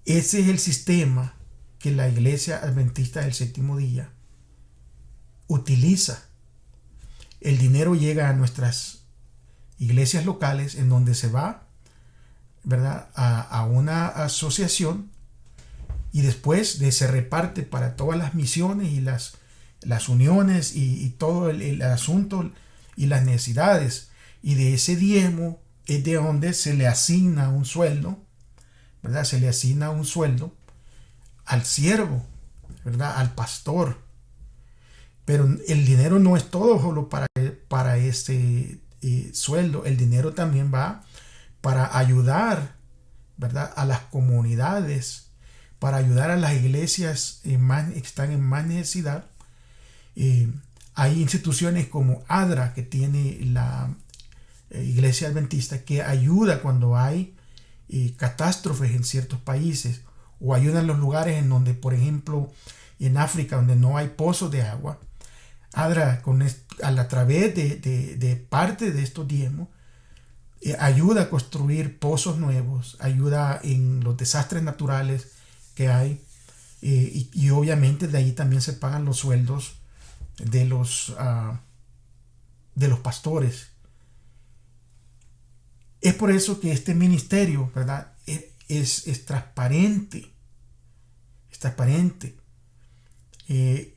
Ese es el sistema que la Iglesia Adventista del Séptimo Día utiliza. El dinero llega a nuestras iglesias locales, en donde se va, ¿verdad?, a una asociación, y después se reparte para todas las misiones y las uniones y todo el asunto y las necesidades. Y de ese diezmo es de donde se le asigna un sueldo, ¿verdad? Se le asigna un sueldo al siervo, ¿verdad?, al pastor. Pero el dinero no es todo solo para ese sueldo. El dinero también va para ayudar, ¿verdad?, a las comunidades, para ayudar a las iglesias que están en más necesidad. Hay instituciones como ADRA, que tiene la Iglesia Adventista, que ayuda cuando hay catástrofes en ciertos países, o ayuda en los lugares en donde, por ejemplo, en África, donde no hay pozos de agua. ADRA, a través de parte de estos diezmos, ayuda a construir pozos nuevos, ayuda en los desastres naturales que hay, y obviamente de ahí también se pagan los sueldos de los pastores. Es por eso que este ministerio, ¿verdad?, es transparente. Es transparente. Y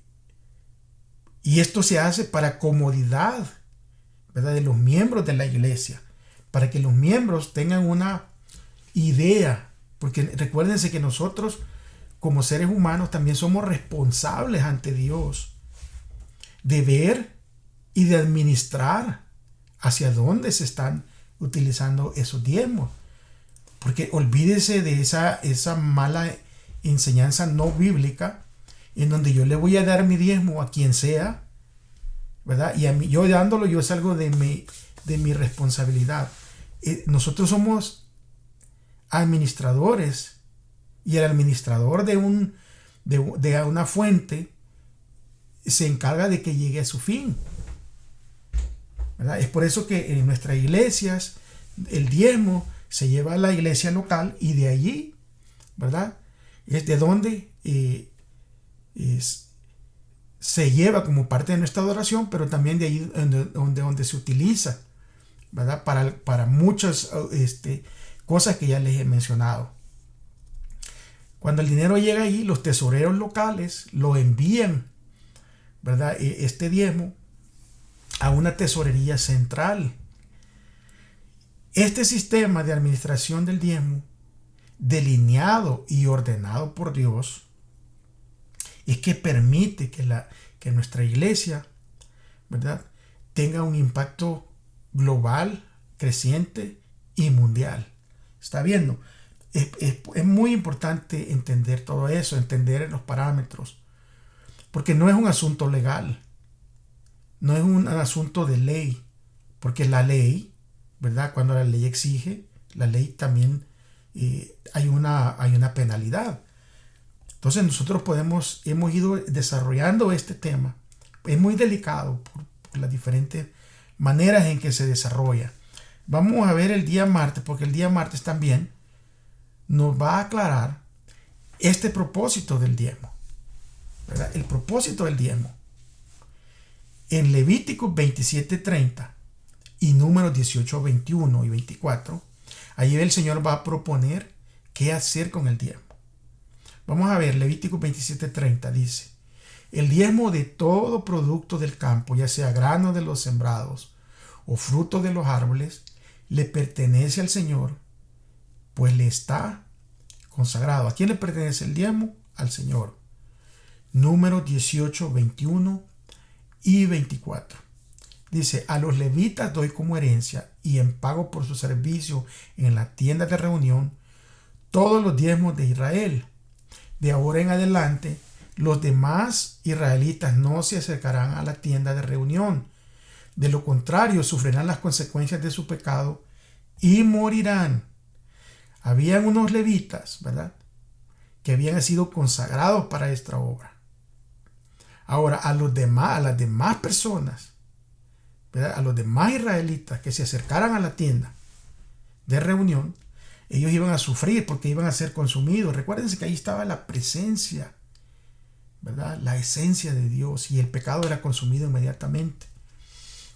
esto se hace para comodidad, ¿verdad?, de los miembros de la iglesia, para que los miembros tengan una idea, porque recuérdense que nosotros como seres humanos también somos responsables ante Dios de ver y de administrar hacia dónde se están utilizando esos diezmos. Porque olvídese de esa mala enseñanza no bíblica, en donde yo le voy a dar mi diezmo a quien sea, ¿verdad? Y a mí, yo dándolo, yo salgo de mi responsabilidad. Nosotros somos administradores, y el administrador de una fuente se encarga de que llegue a su fin, ¿verdad? Es por eso que en nuestras iglesias el diezmo se lleva a la iglesia local, y de allí, ¿verdad?, es de donde se lleva como parte de nuestra adoración, pero también de ahí donde se utiliza ¿verdad? Para muchas cosas que ya les he mencionado. Cuando el dinero llega ahí, los tesoreros locales lo envían, ¿verdad? Este diezmo a una tesorería central. Este sistema de administración del diezmo, delineado y ordenado por Dios, es que permite que nuestra iglesia, ¿verdad?, tenga un impacto global, creciente y mundial. ¿Está viendo? Es muy importante entender todo eso, entender los parámetros, porque no es un asunto legal, no es un asunto de ley, porque la ley, ¿verdad?, cuando la ley exige, la ley también hay una penalidad. Entonces nosotros hemos ido desarrollando este tema. Es muy delicado por las diferentes maneras en que se desarrolla. Vamos a ver el día martes, porque el día martes también nos va a aclarar este propósito del diezmo, ¿verdad? El propósito del diezmo. En Levíticos 27:30 y Números 18:21 y 24, allí el Señor va a proponer qué hacer con el diezmo. Vamos a ver, Levíticos 27:30 dice: el diezmo de todo producto del campo, ya sea grano de los sembrados o fruto de los árboles, le pertenece al Señor, pues le está consagrado. ¿A quién le pertenece el diezmo? Al Señor. Números 18:21 y 24. Dice: a los levitas doy como herencia y en pago por su servicio en la tienda de reunión todos los diezmos de Israel. De ahora en adelante, los demás israelitas no se acercarán a la tienda de reunión. De lo contrario, sufrirán las consecuencias de su pecado y morirán. Habían unos levitas, ¿verdad?, que habían sido consagrados para esta obra. Ahora, a las demás personas, ¿verdad?, a los demás israelitas que se acercaran a la tienda de reunión, ellos iban a sufrir porque iban a ser consumidos. Recuérdense que ahí estaba la presencia, ¿verdad?, la esencia de Dios, y el pecado era consumido inmediatamente.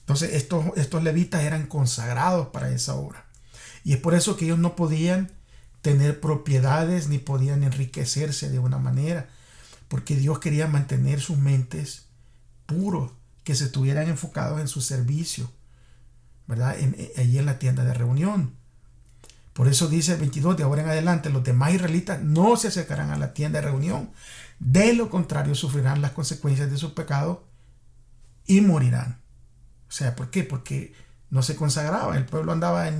Entonces estos levitas eran consagrados para esa obra, y es por eso que ellos no podían tener propiedades ni podían enriquecerse de una manera, porque Dios quería mantener sus mentes puros, que se estuvieran enfocados en su servicio, ¿verdad?, allí en la tienda de reunión. Por eso dice el 22: de ahora en adelante los demás israelitas no se acercarán a la tienda de reunión. De lo contrario, sufrirán las consecuencias de su pecado y morirán. O sea, ¿por qué? Porque no se consagraban. El pueblo andaba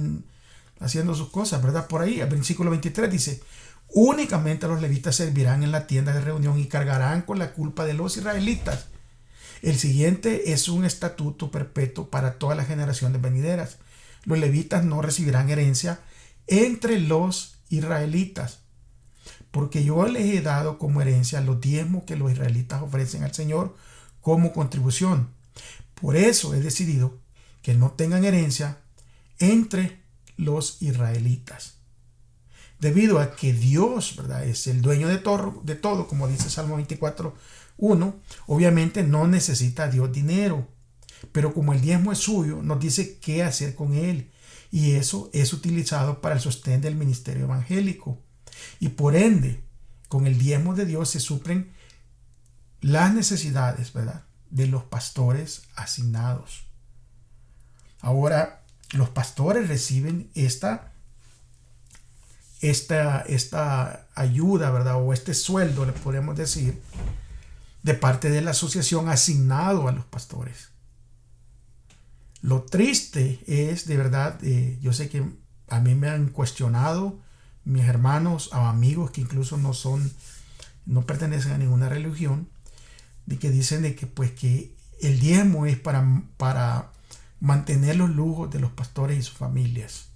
haciendo sus cosas, ¿verdad? Por ahí, el versículo 23 dice: únicamente los levitas servirán en la tienda de reunión y cargarán con la culpa de los israelitas. El siguiente es un estatuto perpetuo para todas las generaciones venideras. Los levitas no recibirán herencia entre los israelitas, porque yo les he dado como herencia los diezmos que los israelitas ofrecen al Señor como contribución. Por eso he decidido que no tengan herencia entre los israelitas, debido a que Dios, ¿verdad?, es el dueño de todo, como dice Salmo 24:1. Obviamente no necesita Dios dinero, pero como el diezmo es suyo, nos dice qué hacer con él, y eso es utilizado para el sostén del ministerio evangélico. Y por ende, con el diezmo de Dios se suplen las necesidades, ¿verdad?, de los pastores asignados. Ahora, los pastores reciben esta ayuda, ¿verdad?, o este sueldo, le podemos decir, de parte de la asociación asignado a los pastores. Lo triste es, de verdad, yo sé que a mí me han cuestionado mis hermanos o amigos que incluso no pertenecen a ninguna religión, de que dicen de que pues que el diezmo es para mantener los lujos de los pastores y sus familias.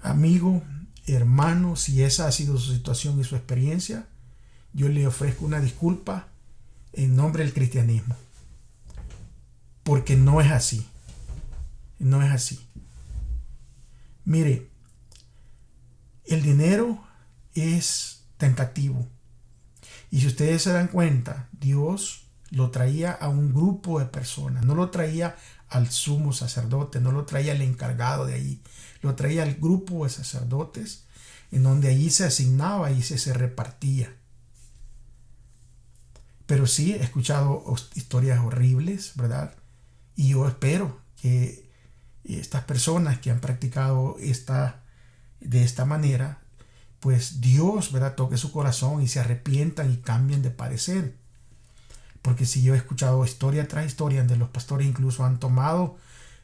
Amigo, hermano, si esa ha sido su situación y su experiencia, yo le ofrezco una disculpa en nombre del cristianismo, porque no es así. No es así. Mire, el dinero es tentativo. Y si ustedes se dan cuenta, Dios lo traía a un grupo de personas, no lo traía al sumo sacerdote, no lo traía el encargado de allí, lo traía el grupo de sacerdotes, en donde allí se asignaba y se repartía. Pero sí, he escuchado historias horribles, ¿verdad? Y yo espero que estas personas que han practicado de esta manera, pues Dios, ¿verdad?, toque su corazón y se arrepientan y cambien de parecer. Porque si yo he escuchado historia tras historia donde los pastores incluso han tomado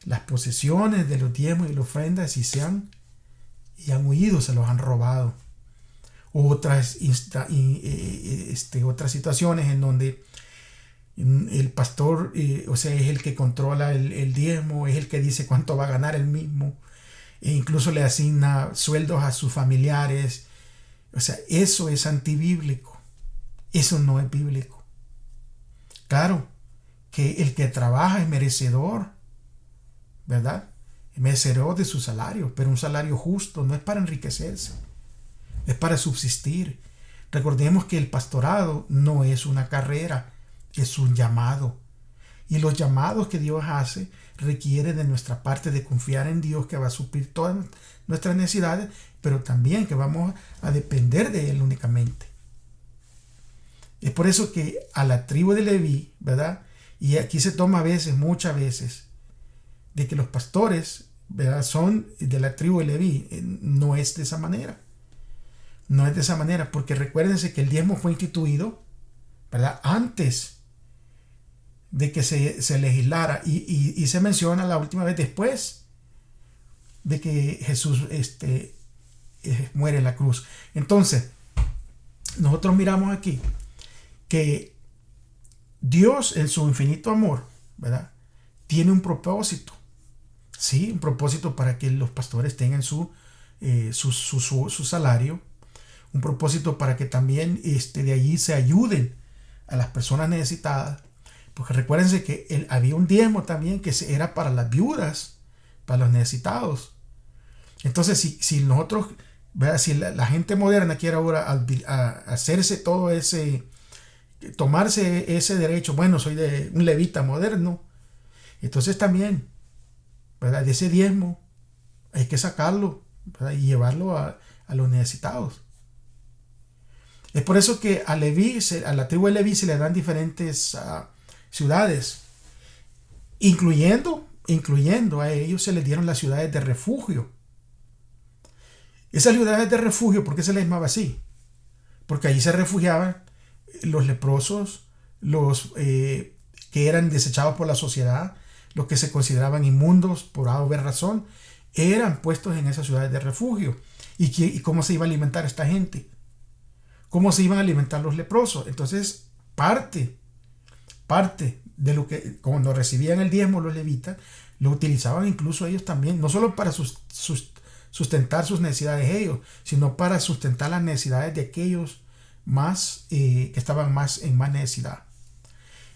las posesiones de los diezmos y las ofrendas y han huido, se los han robado. Otras situaciones en donde el pastor, es el que controla el diezmo, es el que dice cuánto va a ganar él mismo, e incluso le asigna sueldos a sus familiares. O sea, eso es antibíblico, eso no es bíblico. Claro que el que trabaja es merecedor, ¿verdad? Es merecedor de su salario, pero un salario justo, no es para enriquecerse, es para subsistir. Recordemos que el pastorado no es una carrera, es un llamado. Y los llamados que Dios hace requieren de nuestra parte de confiar en Dios, que va a suplir todas nuestras necesidades, pero también que vamos a depender de Él únicamente. Es por eso que a la tribu de Leví, ¿verdad? Y aquí se toma muchas veces, de que los pastores, ¿verdad?, son de la tribu de Leví. No es de esa manera. No es de esa manera, porque recuérdense que el diezmo fue instituido, ¿verdad?, antes de que se legislara y se menciona la última vez después de que Jesús muere en la cruz. Entonces, nosotros miramos aquí que Dios, en su infinito amor, ¿verdad?, tiene un propósito. Sí, un propósito para que los pastores tengan su salario, un propósito para que también de allí se ayuden a las personas necesitadas, porque recuérdense que había un diezmo también que era para las viudas, para los necesitados. Entonces, si nosotros, ¿verdad?, si la gente moderna quiere ahora hacerse todo tomarse ese derecho, bueno, soy de un levita moderno, entonces también, ¿verdad?, de ese diezmo hay que sacarlo, ¿verdad?, y llevarlo a los necesitados. Es por eso que a la tribu de Leví se le dan diferentes ciudades, incluyendo a ellos se les dieron las ciudades de refugio. Esas ciudades de refugio, ¿por qué se les llamaba así? Porque allí se refugiaban los leprosos, los que eran desechados por la sociedad, los que se consideraban inmundos por haber razón, eran puestos en esas ciudades de refugio. ¿Y cómo se iba a alimentar esta gente? ¿Cómo se iban a alimentar los leprosos? Entonces, parte de lo que cuando recibían el diezmo los levitas, lo utilizaban incluso ellos también, no solo para sustentar sus necesidades ellos, sino para sustentar las necesidades de aquellos que estaban en más necesidad.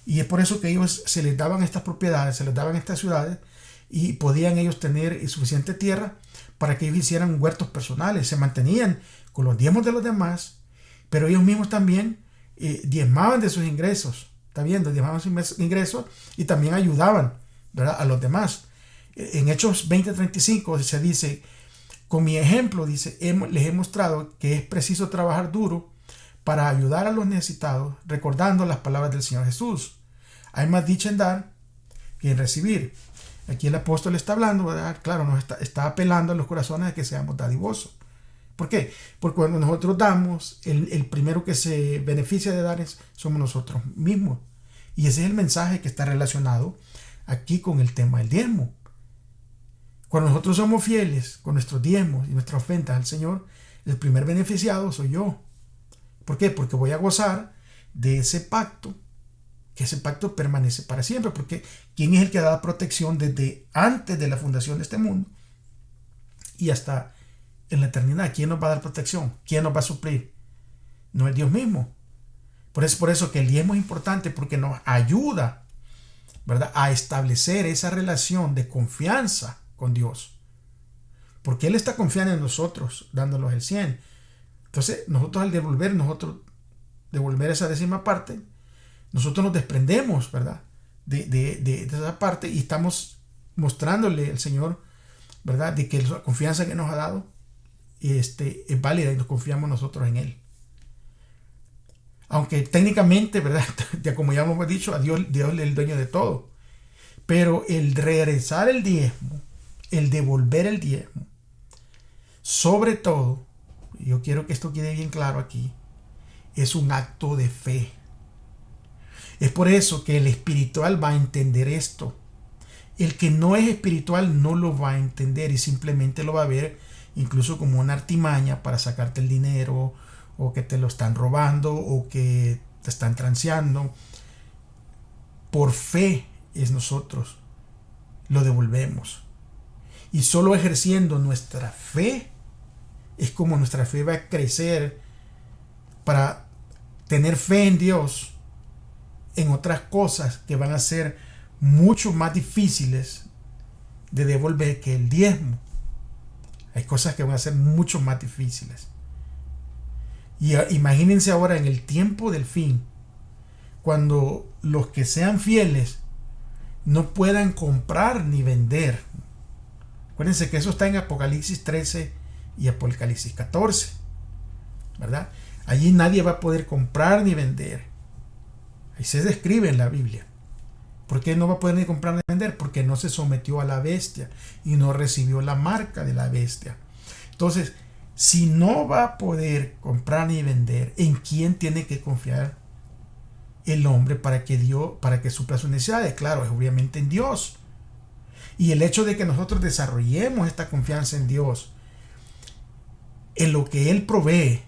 Y es por eso que ellos se les daban estas propiedades, se les daban estas ciudades, y podían ellos tener suficiente tierra para que ellos hicieran huertos personales, se mantenían con los diezmos de los demás, pero ellos mismos también diezmaban de sus ingresos, ¿está viendo? Diezmaban sus ingresos y también ayudaban, ¿verdad?, a los demás. En Hechos 20:35 se dice: con mi ejemplo, dice, les he mostrado que es preciso trabajar duro para ayudar a los necesitados, recordando las palabras del Señor Jesús. Hay más dicha en dar que en recibir. Aquí el apóstol está hablando, ¿verdad? Claro, nos está apelando a los corazones de que seamos dadivosos. ¿Por qué? Porque cuando nosotros damos, el primero que se beneficia de dar somos nosotros mismos. Y ese es el mensaje que está relacionado aquí con el tema del diezmo. Cuando nosotros somos fieles con nuestros diezmos y nuestras ofrendas al Señor, el primer beneficiado soy yo. ¿Por qué? Porque voy a gozar de ese pacto, que ese pacto permanece para siempre. Porque ¿quién es el que da protección desde antes de la fundación de este mundo y hasta en la eternidad? ¿Quién nos va a dar protección? ¿Quién nos va a suplir? No es Dios mismo. Por eso que el diezmo es importante, porque nos ayuda, ¿verdad?, a establecer esa relación de confianza con Dios. Porque Él está confiando en nosotros, dándonos el 100. Entonces, nosotros al devolver esa décima parte, nosotros nos desprendemos, ¿verdad?, de esa parte, y estamos mostrándole al Señor, ¿verdad?, de que la confianza que nos ha dado es válida y nos confiamos nosotros en Él. Aunque técnicamente, ¿verdad?, ya como ya hemos dicho, a Dios es el dueño de todo. Pero el regresar el diezmo, el devolver el diezmo, sobre todo, yo quiero que esto quede bien claro aquí, es un acto de fe. Es por eso que el espiritual va a entender esto. El que no es espiritual no lo va a entender y simplemente lo va a ver incluso como una artimaña para sacarte el dinero, o que te lo están robando, o que te están transeando. Por fe es nosotros lo devolvemos. Y solo ejerciendo nuestra fe es como nuestra fe va a crecer para tener fe en Dios en otras cosas que van a ser mucho más difíciles de devolver que el diezmo. Hay cosas que van a ser mucho más difíciles. Y imagínense ahora en el tiempo del fin, cuando los que sean fieles no puedan comprar ni vender. Acuérdense que eso está en Apocalipsis 13 y Apocalipsis 14, ¿verdad? Allí nadie va a poder comprar ni vender. Ahí se describe en la Biblia. ¿Por qué no va a poder ni comprar ni vender? Porque no se sometió a la bestia y no recibió la marca de la bestia. Entonces, si no va a poder comprar ni vender, ¿en quién tiene que confiar el hombre para que supla sus necesidades? Claro, es obviamente en Dios. Y el hecho de que nosotros desarrollemos esta confianza en Dios, en lo que Él provee,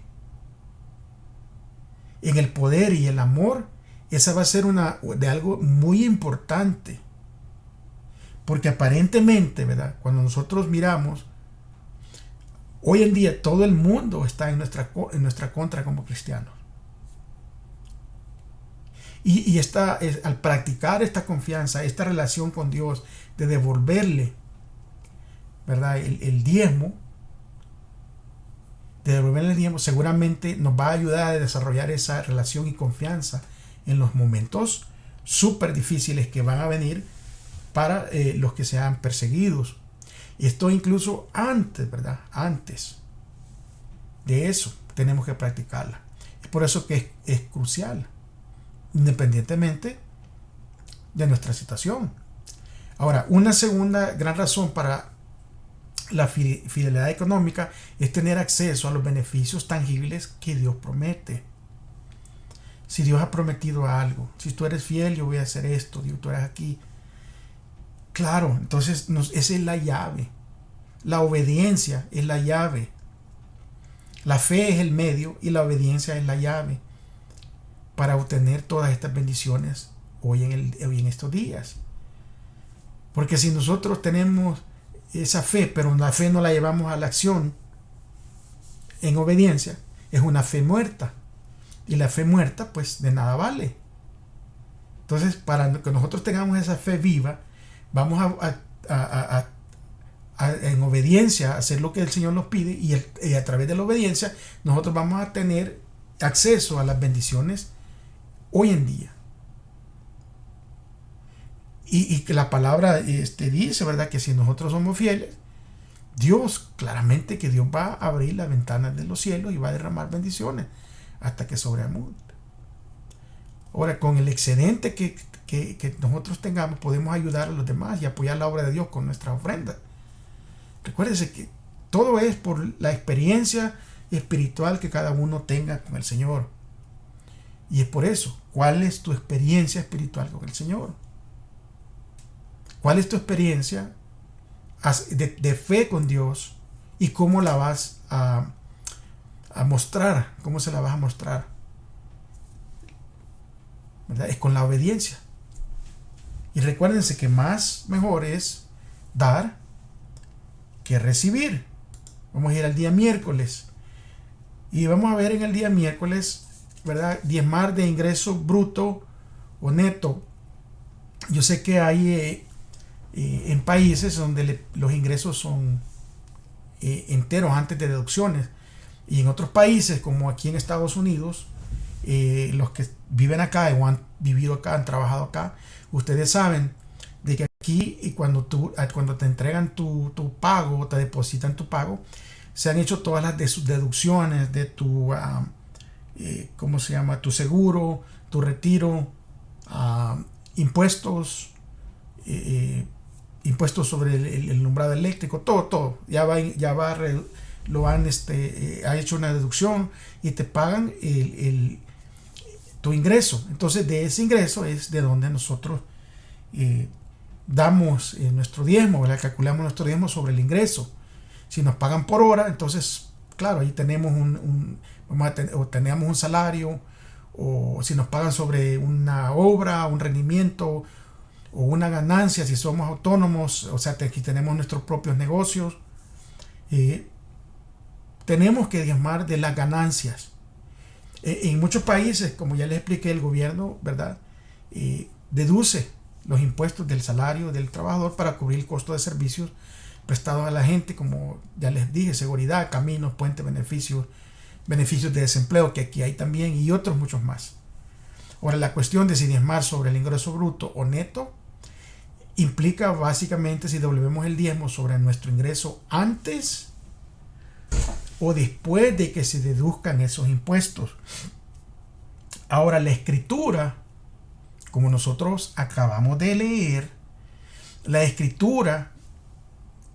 en el poder y el amor, esa va a ser de algo muy importante. Porque aparentemente, ¿verdad?, cuando nosotros miramos, hoy en día todo el mundo está en nuestra contra como cristianos. Y al practicar esta confianza, esta relación con Dios, de devolverle, ¿verdad?, el diezmo, seguramente nos va a ayudar a desarrollar esa relación y confianza en los momentos súper difíciles que van a venir para los que sean perseguidos. Y esto incluso antes, ¿verdad? Antes de eso tenemos que practicarla. Es por eso que es crucial, independientemente de nuestra situación. Ahora, una segunda gran razón para la fidelidad económica es tener acceso a los beneficios tangibles que Dios promete. Si Dios ha prometido algo, si tú eres fiel, yo voy a hacer esto, Dios, tú eres aquí. Claro, entonces esa es la llave. La obediencia es la llave. La fe es el medio y la obediencia es la llave para obtener todas estas bendiciones hoy en estos días. Porque si nosotros tenemos esa fe, pero la fe no la llevamos a la acción en obediencia, es una fe muerta. Y la fe muerta, pues de nada vale. Entonces, para que nosotros tengamos esa fe viva, vamos en obediencia a hacer lo que el Señor nos pide, y a través de la obediencia nosotros vamos a tener acceso a las bendiciones hoy en día. Y que la palabra dice, ¿verdad?, que si nosotros somos fieles, Dios, claramente que Dios va a abrir las ventanas de los cielos y va a derramar bendiciones hasta que sobreabunde. Ahora, con el excedente que nosotros tengamos, podemos ayudar a los demás y apoyar la obra de Dios con nuestra ofrenda. Recuérdense que todo es por la experiencia espiritual que cada uno tenga con el Señor. Y es por eso, ¿cuál es tu experiencia espiritual con el Señor? ¿Cuál es tu experiencia de fe con Dios? ¿Y cómo la vas a mostrar? ¿Cómo se la vas a mostrar? ¿Verdad? Es con la obediencia. Y recuérdense que mejor es dar que recibir. Vamos a ir al día miércoles. Y vamos a ver en el día miércoles, ¿verdad?, diezmar de ingreso bruto o neto. Yo sé que hay en países donde los ingresos son enteros antes de deducciones, y en otros países como aquí en Estados Unidos, los que viven acá o han vivido acá, han trabajado acá, ustedes saben de que aquí, y cuando te entregan tu pago, te depositan tu pago, se han hecho todas las deducciones de tu, ¿cómo se llama? Tu seguro, tu retiro, impuestos, impuestos sobre el alumbrado eléctrico, todo. Lo han ha hecho una deducción y te pagan tu ingreso. Entonces, de ese ingreso es de donde nosotros damos nuestro diezmo, ¿verdad? Calculamos nuestro diezmo sobre el ingreso. Si nos pagan por hora, entonces, claro, ahí tenemos tenemos un salario, o si nos pagan sobre una obra, un rendimiento o una ganancia, si somos autónomos, o sea, aquí tenemos nuestros propios negocios. Tenemos que diezmar de las ganancias. En muchos países, como ya les expliqué, el gobierno, ¿verdad? Deduce los impuestos del salario del trabajador para cubrir el costo de servicios prestados a la gente, como ya les dije, seguridad, caminos, puentes, beneficios de desempleo, que aquí hay también, y otros muchos más. Ahora, la cuestión de si diezmar sobre el ingreso bruto o neto implica básicamente si devolvemos el diezmo sobre nuestro ingreso antes o después de que se deduzcan esos impuestos. Ahora, la escritura, como nosotros acabamos de leer, la escritura,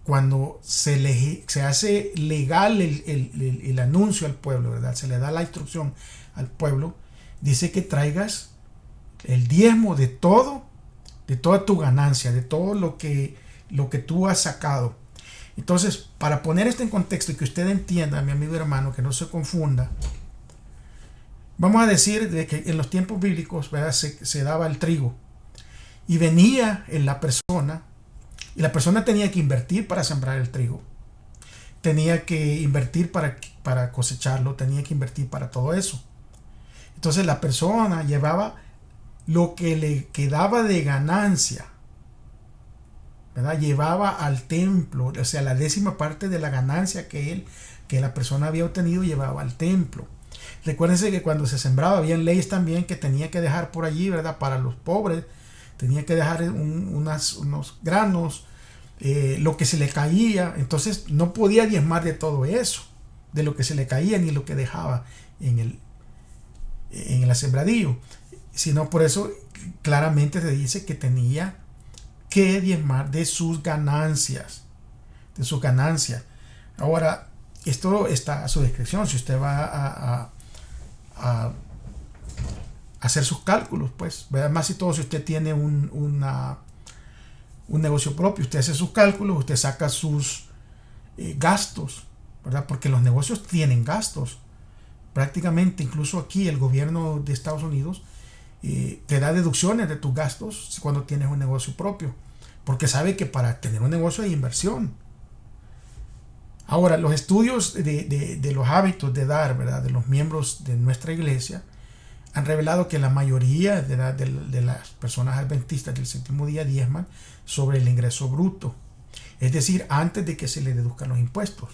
cuando se hace legal el anuncio al pueblo, ¿verdad? Se le da la instrucción al pueblo, dice que traigas el diezmo de toda tu ganancia, de todo lo que tú has sacado. Entonces, para poner esto en contexto y que usted entienda, mi amigo y hermano, que no se confunda, vamos a decir de que en los tiempos bíblicos, ¿verdad? Se daba el trigo y venía en la persona, y la persona tenía que invertir para sembrar el trigo, tenía que invertir para cosecharlo, tenía que invertir para todo eso. Entonces la persona llevaba lo que le quedaba de ganancia, ¿verdad? Llevaba al templo, o sea, la 10ª parte de la ganancia que la persona había obtenido, llevaba al templo. Recuérdense que cuando se sembraba había leyes también que tenía que dejar por allí, ¿verdad? Para los pobres, tenía que dejar unos granos, lo que se le caía. Entonces no podía diezmar de todo eso, de lo que se le caía ni lo que dejaba en el sembradío, sino por eso claramente se dice que tenía que diezmar de sus ganancias, Ahora, esto está a su discreción. Si usted va a hacer sus cálculos, pues, más si todo, si usted tiene un negocio propio, usted hace sus cálculos, usted saca sus gastos, ¿verdad? Porque los negocios tienen gastos. Prácticamente, incluso aquí el gobierno de Estados Unidos te da deducciones de tus gastos cuando tienes un negocio propio, porque sabe que para tener un negocio hay inversión. Ahora, los estudios de los hábitos de dar, ¿verdad?, de los miembros de nuestra iglesia han revelado que la mayoría de las personas adventistas del séptimo día diezman sobre el ingreso bruto, es decir, antes de que se le deduzcan los impuestos.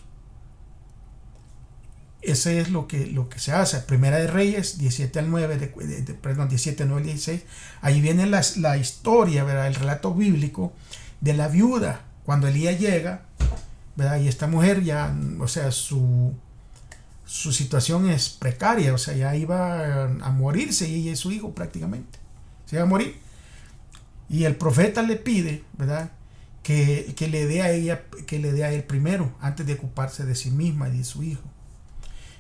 Ese es lo que se hace. Primera de Reyes 17 al 9, 17, 9 al 16. Ahí viene la historia, ¿verdad?, el relato bíblico de la viuda cuando Elías llega, ¿verdad? Y esta mujer ya, o sea, su situación es precaria, o sea, ya iba a morirse, ella y su hijo prácticamente se iba a morir, y el profeta le pide, ¿verdad?, que le dé a él primero antes de ocuparse de sí misma y de su hijo.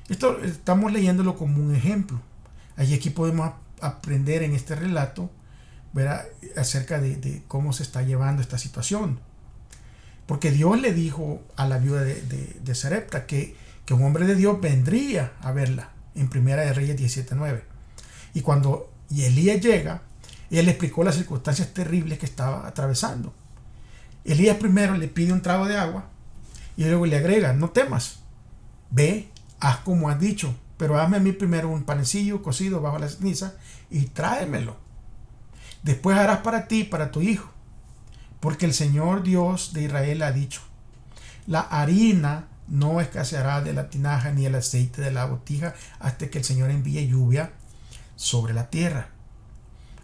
Esto estamos leyéndolo como un ejemplo. Allí aquí podemos aprender en este relato, ¿verdad?, acerca de cómo se está llevando esta situación, porque Dios le dijo a la viuda de Sarepta que un hombre de Dios vendría a verla en Primera de Reyes 17:9. Y cuando Elías llega, él le explicó las circunstancias terribles que estaba atravesando. Elías primero le pide un trago de agua y luego le agrega: no temas, ve, haz como has dicho, pero hazme a mí primero un panecillo cocido bajo la ceniza y tráemelo. Después harás para ti y para tu hijo, porque el Señor Dios de Israel ha dicho: la harina no escaseará de la tinaja ni el aceite de la botija hasta que el Señor envíe lluvia sobre la tierra.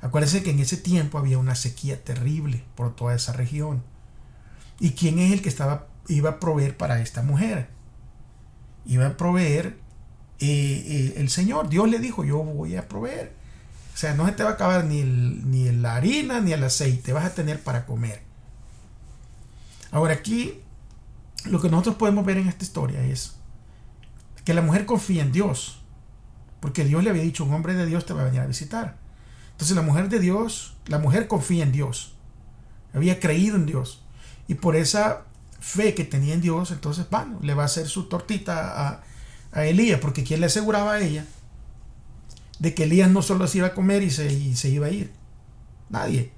Acuérdense que en ese tiempo había una sequía terrible por toda esa región. ¿Y quién es el que iba a proveer para esta mujer? Iba a proveer el Señor. Dios le dijo, yo voy a proveer. O sea, no se te va a acabar ni la harina ni el aceite, vas a tener para comer. Ahora aquí, lo que nosotros podemos ver en esta historia es que la mujer confía en Dios, porque Dios le había dicho, un hombre de Dios te va a venir a visitar. Entonces la mujer confía en Dios, había creído en Dios, y por esa fe que tenía en Dios, entonces le va a hacer su tortita a Elías, porque ¿quién le aseguraba a ella de que Elías no solo se iba a comer y se iba a ir? Nadie.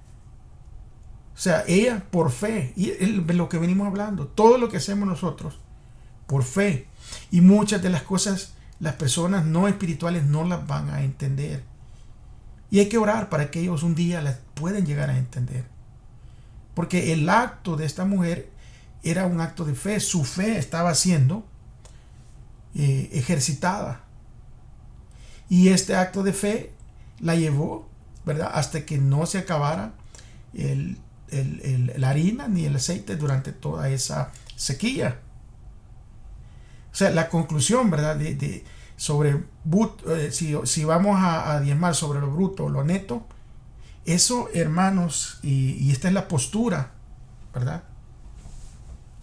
O sea, ella por fe, y lo que venimos hablando, todo lo que hacemos nosotros por fe, y muchas de las cosas las personas no espirituales no las van a entender, y hay que orar para que ellos un día las puedan llegar a entender, porque el acto de esta mujer era un acto de fe. Su fe estaba siendo ejercitada, y este acto de fe la llevó, ¿verdad?, hasta que no se acabara la harina ni el aceite durante toda esa sequía. O sea, la conclusión, ¿verdad?, sobre si vamos a diezmar sobre lo bruto o lo neto, eso, hermanos, y esta es la postura, ¿verdad?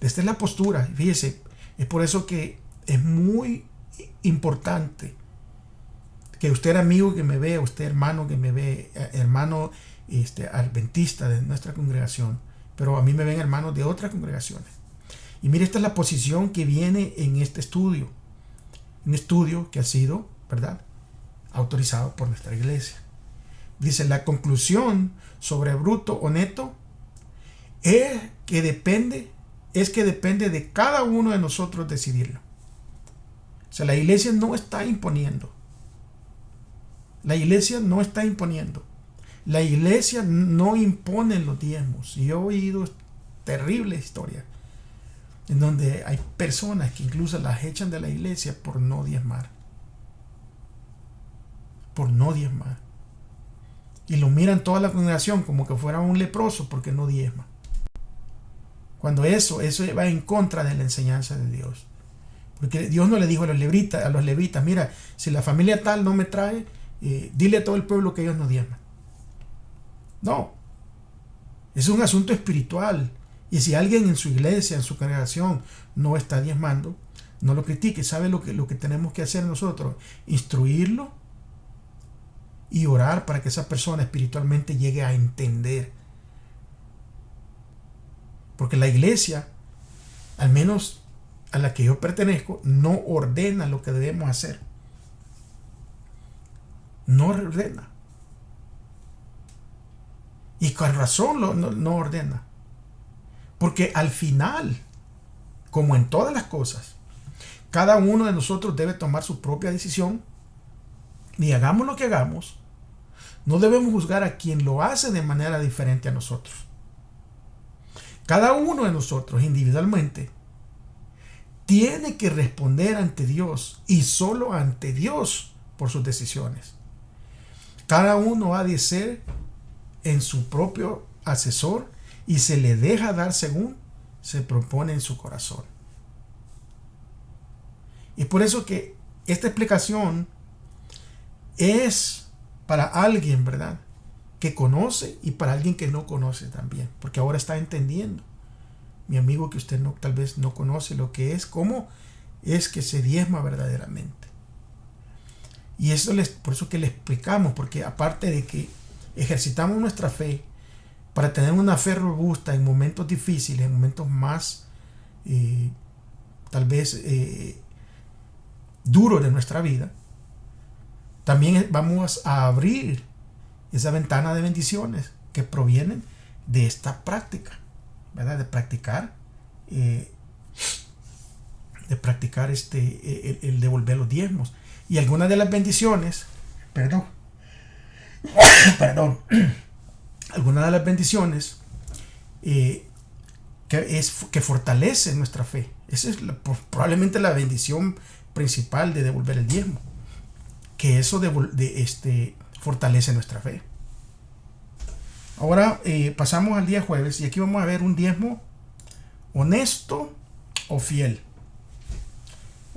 Esta es la postura. Fíjese, es por eso que es muy importante que usted, amigo que me ve, usted, hermano que me ve, hermano adventista de nuestra congregación, pero a mí me ven hermanos de otras congregaciones. Y mire, esta es la posición que viene en este estudio, un estudio que ha sido, ¿verdad?, autorizado por nuestra iglesia. Dice, la conclusión sobre bruto o neto es que depende de cada uno de nosotros decidirlo. O sea, la iglesia no está imponiendo. La iglesia no está imponiendo. La iglesia no impone los diezmos. Y yo he oído terribles historias en donde hay personas que incluso las echan de la iglesia por no diezmar. Por no diezmar. Y lo miran toda la congregación como que fuera un leproso porque no diezma. Cuando eso va en contra de la enseñanza de Dios. Porque Dios no le dijo a los levitas, mira, si la familia tal no me trae, dile a todo el pueblo que ellos no diezman. No. Es un asunto espiritual. Y si alguien en su iglesia, en su congregación, no está diezmando, no lo critique. ¿Sabe lo que tenemos que hacer nosotros? Instruirlo y orar para que esa persona espiritualmente llegue a entender. Porque la iglesia, al menos a la que yo pertenezco, no ordena lo que debemos hacer. No ordena. Y con razón no ordena. Porque al final, como en todas las cosas, cada uno de nosotros debe tomar su propia decisión. Y hagamos lo que hagamos, no debemos juzgar a quien lo hace de manera diferente a nosotros. Cada uno de nosotros individualmente tiene que responder ante Dios y solo ante Dios por sus decisiones. Cada uno ha de ser en su propio asesor y se le deja dar según se propone en su corazón. Y por eso que esta explicación es para alguien, ¿verdad?, que conoce, y para alguien que no conoce también, porque ahora está entendiendo. Mi amigo, que usted tal vez no conoce lo que es, cómo es que se diezma verdaderamente. Y eso por eso que le explicamos, porque aparte de que ejercitamos nuestra fe para tener una fe robusta en momentos difíciles, en momentos más tal vez duros de nuestra vida, también vamos a abrir esa ventana de bendiciones que provienen de esta práctica, ¿verdad? De practicar el devolver los diezmos. Y algunas de las bendiciones, algunas de las bendiciones que fortalecen nuestra fe. Esa es probablemente la bendición principal de devolver el diezmo, que eso fortalece nuestra fe. Ahora pasamos al día jueves y aquí vamos a ver un diezmo honesto o fiel.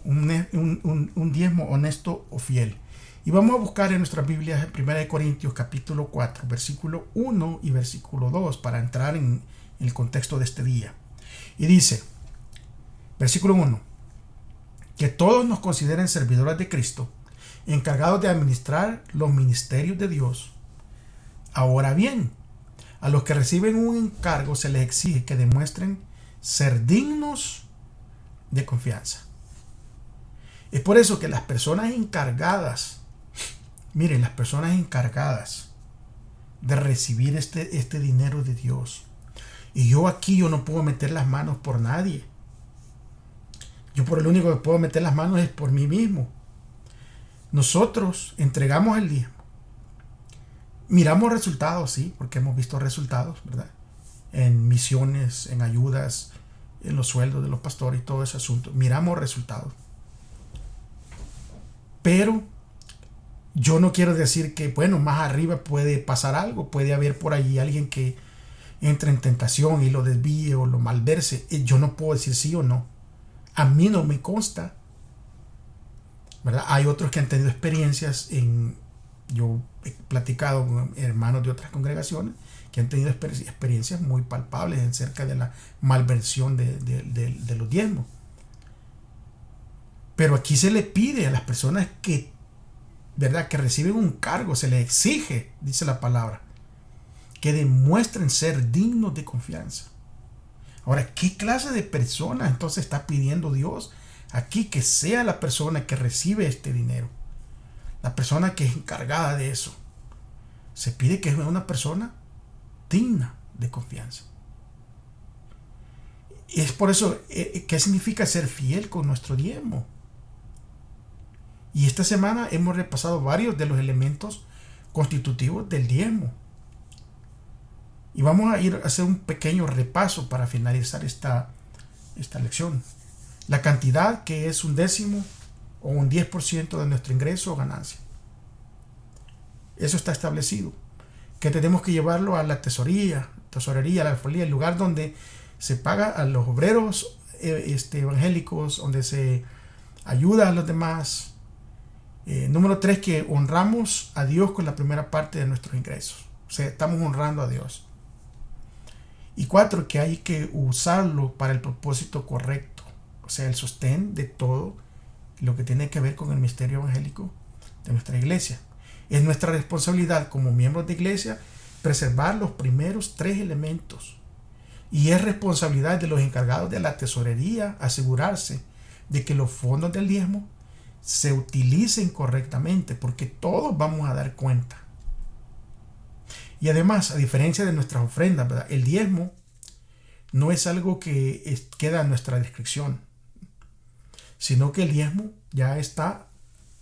Un diezmo honesto o fiel. Y vamos a buscar en nuestras Biblias 1 Corintios capítulo 4, versículo 1 y versículo 2 para entrar en el contexto de este día. Y dice, versículo 1, que todos nos consideren servidores de Cristo, encargados de administrar los ministerios de Dios. Ahora bien, a los que reciben un encargo se les exige que demuestren ser dignos de confianza. Es por eso que las personas encargadas, miren, las personas encargadas de recibir este dinero de Dios, y yo no puedo meter las manos por nadie. Yo por el único que puedo meter las manos es por mí mismo. Nosotros entregamos el diezmo. Miramos resultados, sí, porque hemos visto resultados, ¿verdad? En misiones, en ayudas, en los sueldos de los pastores y todo ese asunto. Miramos resultados. Pero yo no quiero decir que, bueno, más arriba puede pasar algo. Puede haber por allí alguien que entre en tentación y lo desvíe o lo malverse. Yo no puedo decir sí o no. A mí no me consta, ¿verdad? Hay otros que han tenido experiencias yo he platicado con hermanos de otras congregaciones que han tenido experiencias muy palpables acerca de la malversión de los diezmos. Pero aquí se le pide a las personas que, ¿verdad?, que reciben un cargo, se les exige, dice la palabra, que demuestren ser dignos de confianza. Ahora, ¿qué clase de persona entonces está pidiendo Dios aquí que sea la persona que recibe este dinero? La persona que es encargada de eso. Se pide que sea una persona digna de confianza. Y es por eso, ¿qué significa ser fiel con nuestro diezmo? Y esta semana hemos repasado varios de los elementos constitutivos del diezmo. Y vamos a ir a hacer un pequeño repaso para finalizar esta lección. La cantidad, que es un décimo o un 10% de nuestro ingreso o ganancia. Eso está establecido. Que tenemos que llevarlo a la tesorería, a la alfolía, el lugar donde se paga a los obreros evangélicos, donde se ayuda a los demás. Número 3, que honramos a Dios con la primera parte de nuestros ingresos. O sea, estamos honrando a Dios. Y 4, que hay que usarlo para el propósito correcto. O sea, el sostén de todo lo que tiene que ver con el ministerio evangélico de nuestra iglesia. Es nuestra responsabilidad como miembros de iglesia preservar los primeros 3 elementos. Y es responsabilidad de los encargados de la tesorería asegurarse de que los fondos del diezmo se utilicen correctamente, porque todos vamos a dar cuenta. Y además, a diferencia de nuestras ofrendas, ¿verdad?, el diezmo no es algo que queda a nuestra discreción, sino que el diezmo ya está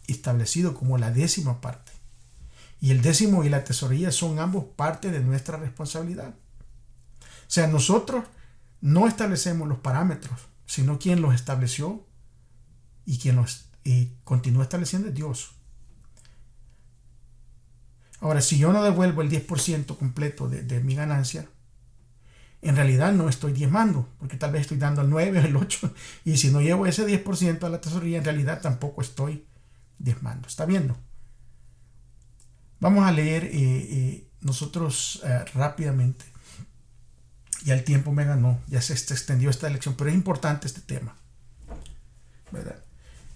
establecido como la 10ª parte. Y el 10º y la tesorería son ambos parte de nuestra responsabilidad. O sea, nosotros no establecemos los parámetros, sino quien los estableció y quien los continúa estableciendo es Dios. Ahora, si yo no devuelvo el 10% completo de mi ganancia, en realidad no estoy diezmando, porque tal vez estoy dando el 9 o el 8, y si no llevo ese 10% a la tesorería, en realidad tampoco estoy diezmando. ¿Está viendo? Vamos a leer nosotros rápidamente. Ya el tiempo me ganó, ya se extendió esta lección, pero es importante este tema, ¿verdad?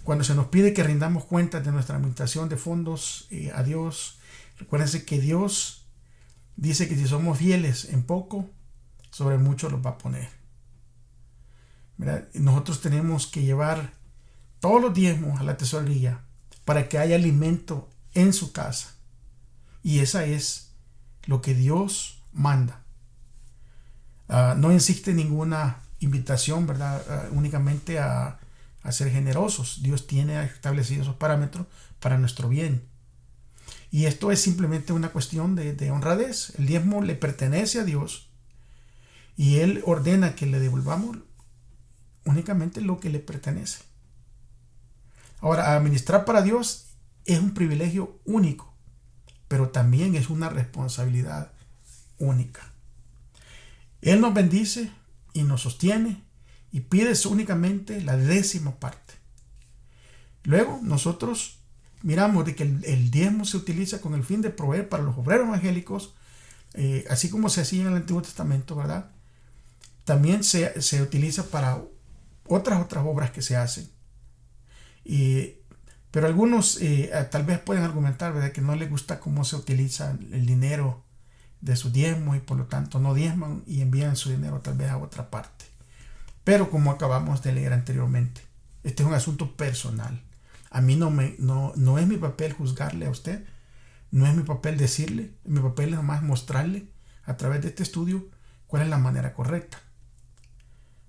Cuando se nos pide que rindamos cuentas de nuestra administración de fondos a Dios, recuérdense que Dios dice que si somos fieles en poco, sobre mucho los va a poner, ¿verdad? Y nosotros tenemos que llevar todos los diezmos a la tesorería para que haya alimento en su casa. Y esa es lo que Dios manda. No existe ninguna invitación, ¿verdad?, únicamente a ser generosos. Dios tiene establecido esos parámetros para nuestro bien. Y esto es simplemente una cuestión de honradez. El diezmo le pertenece a Dios y Él ordena que le devolvamos únicamente lo que le pertenece. Ahora, administrar para Dios es un privilegio único, pero también es una responsabilidad única. Él nos bendice y nos sostiene y pide únicamente la 10ª parte. Luego nosotros miramos de que el diezmo se utiliza con el fin de proveer para los obreros evangélicos, así como se hacía en el Antiguo Testamento, ¿verdad? También se utiliza para otras obras que se hacen. Pero algunos tal vez pueden argumentar, ¿verdad?, que no les gusta cómo se utiliza el dinero de su diezmo y por lo tanto no diezman y envían su dinero tal vez a otra parte. Pero como acabamos de leer anteriormente, este es un asunto personal. A mí no es mi papel juzgarle a usted, no es mi papel decirle, mi papel es nomás mostrarle a través de este estudio cuál es la manera correcta.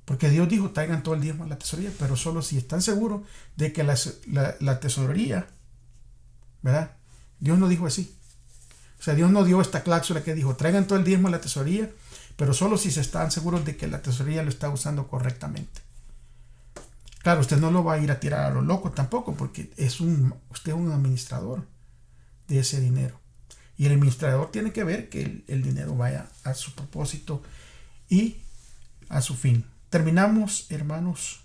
Porque Dios dijo, traigan todo el diezmo a la tesorería, pero solo si están seguros de que la tesorería, ¿verdad? Dios no dijo así. O sea, Dios no dio esta cláusula que dijo, traigan todo el diezmo a la tesorería, pero solo si se están seguros de que la tesorería lo está usando correctamente. Claro, usted no lo va a ir a tirar a lo loco tampoco, porque usted es un administrador de ese dinero. Y el administrador tiene que ver que el dinero vaya a su propósito y a su fin. Terminamos, hermanos,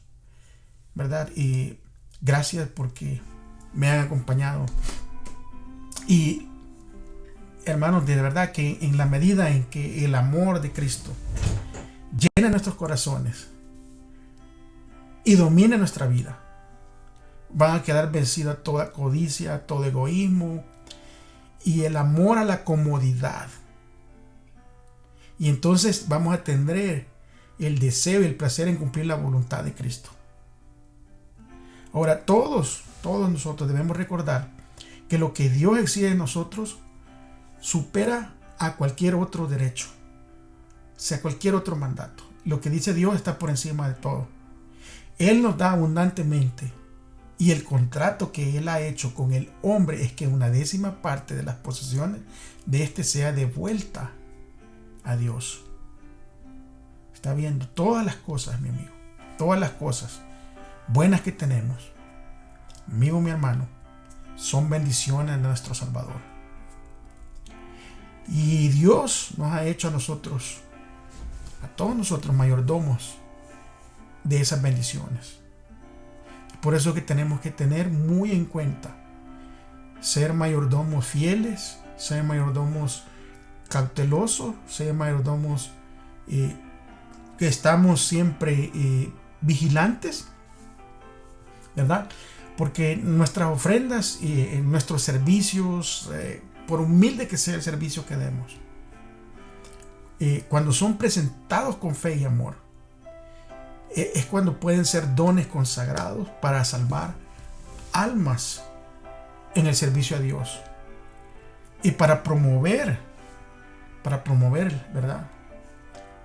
¿verdad? Y gracias porque me han acompañado. Y, hermanos, de verdad que en la medida en que el amor de Cristo llena nuestros corazones y domine nuestra vida, van a quedar vencida toda codicia, todo egoísmo y el amor a la comodidad. Y entonces vamos a tener el deseo y el placer en cumplir la voluntad de Cristo. Ahora, todos nosotros debemos recordar que lo que Dios exige de nosotros supera a cualquier otro derecho, sea cualquier otro mandato. Lo que dice Dios está por encima de todo. Él nos da abundantemente y el contrato que Él ha hecho con el hombre es que una 10ª parte de las posesiones de éste sea devuelta a Dios. Está viendo todas las cosas, mi amigo, todas las cosas buenas que tenemos, amigo, mi hermano, son bendiciones de nuestro Salvador. Y Dios nos ha hecho a nosotros, a todos nosotros, mayordomos de esas bendiciones. Por eso que tenemos que tener muy en cuenta ser mayordomos fieles, ser mayordomos cautelosos, ser mayordomos que estamos siempre vigilantes, ¿verdad? Porque nuestras ofrendas y nuestros servicios, por humilde que sea el servicio que demos, cuando son presentados con fe y amor, es cuando pueden ser dones consagrados para salvar almas en el servicio a Dios y para promover, ¿verdad?,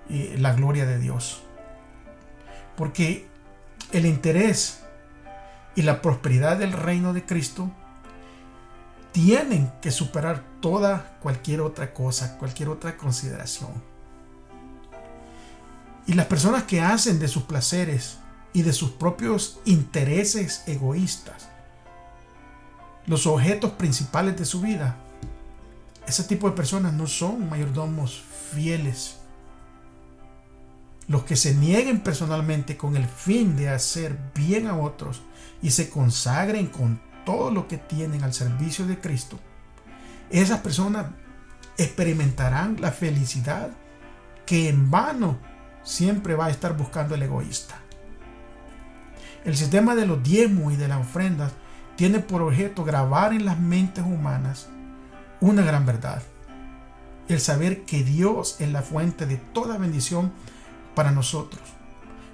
la gloria de Dios. Porque el interés y la prosperidad del reino de Cristo tienen que superar cualquier otra cosa, cualquier otra consideración. Y las personas que hacen de sus placeres y de sus propios intereses egoístas los objetos principales de su vida, ese tipo de personas no son mayordomos fieles. Los que se nieguen personalmente con el fin de hacer bien a otros y se consagren con todo lo que tienen al servicio de Cristo, esas personas experimentarán la felicidad que en vano siempre va a estar buscando el egoísta. El sistema de los diezmos y de las ofrendas tiene por objeto grabar en las mentes humanas una gran verdad: el saber que Dios es la fuente de toda bendición para nosotros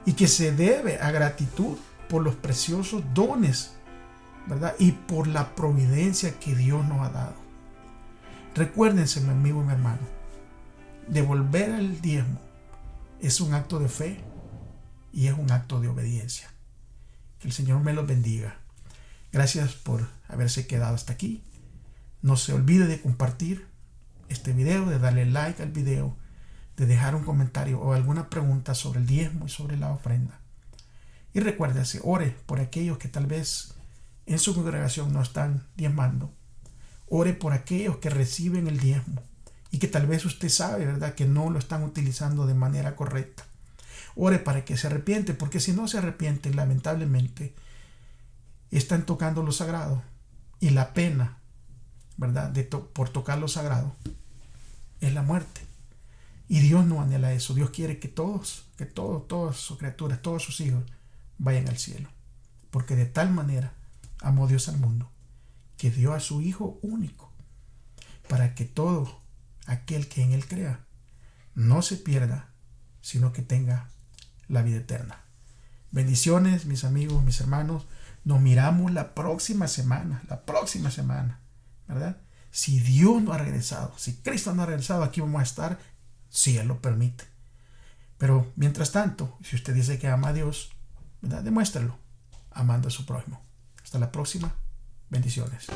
y que se debe a gratitud por los preciosos dones, ¿verdad?, y por la providencia que Dios nos ha dado. Recuérdense, mi amigo y mi hermano, devolver el diezmo es un acto de fe y es un acto de obediencia. Que el Señor me los bendiga. Gracias por haberse quedado hasta aquí. No se olvide de compartir este video, de darle like al video, de dejar un comentario o alguna pregunta sobre el diezmo y sobre la ofrenda. Y recuérdese, ore por aquellos que tal vez en su congregación no están diezmando. Ore por aquellos que reciben el diezmo y que tal vez usted sabe, ¿verdad?, que no lo están utilizando de manera correcta. Ore para que se arrepiente, porque si no se arrepiente, lamentablemente, están tocando lo sagrado. Y la pena, ¿verdad?, por tocar lo sagrado es la muerte. Y Dios no anhela eso. Dios quiere que todas sus criaturas, todos sus hijos vayan al cielo. Porque de tal manera amó Dios al mundo, que dio a su Hijo único, para que todo aquel que en Él crea no se pierda, sino que tenga la vida eterna. Bendiciones, mis amigos, mis hermanos. Nos miramos la próxima semana, ¿verdad? Si Dios no ha regresado, si Cristo no ha regresado, aquí vamos a estar, si Él lo permite. Pero mientras tanto, si usted dice que ama a Dios, ¿verdad?, demuéstralo amando a su prójimo. Hasta la próxima. Bendiciones.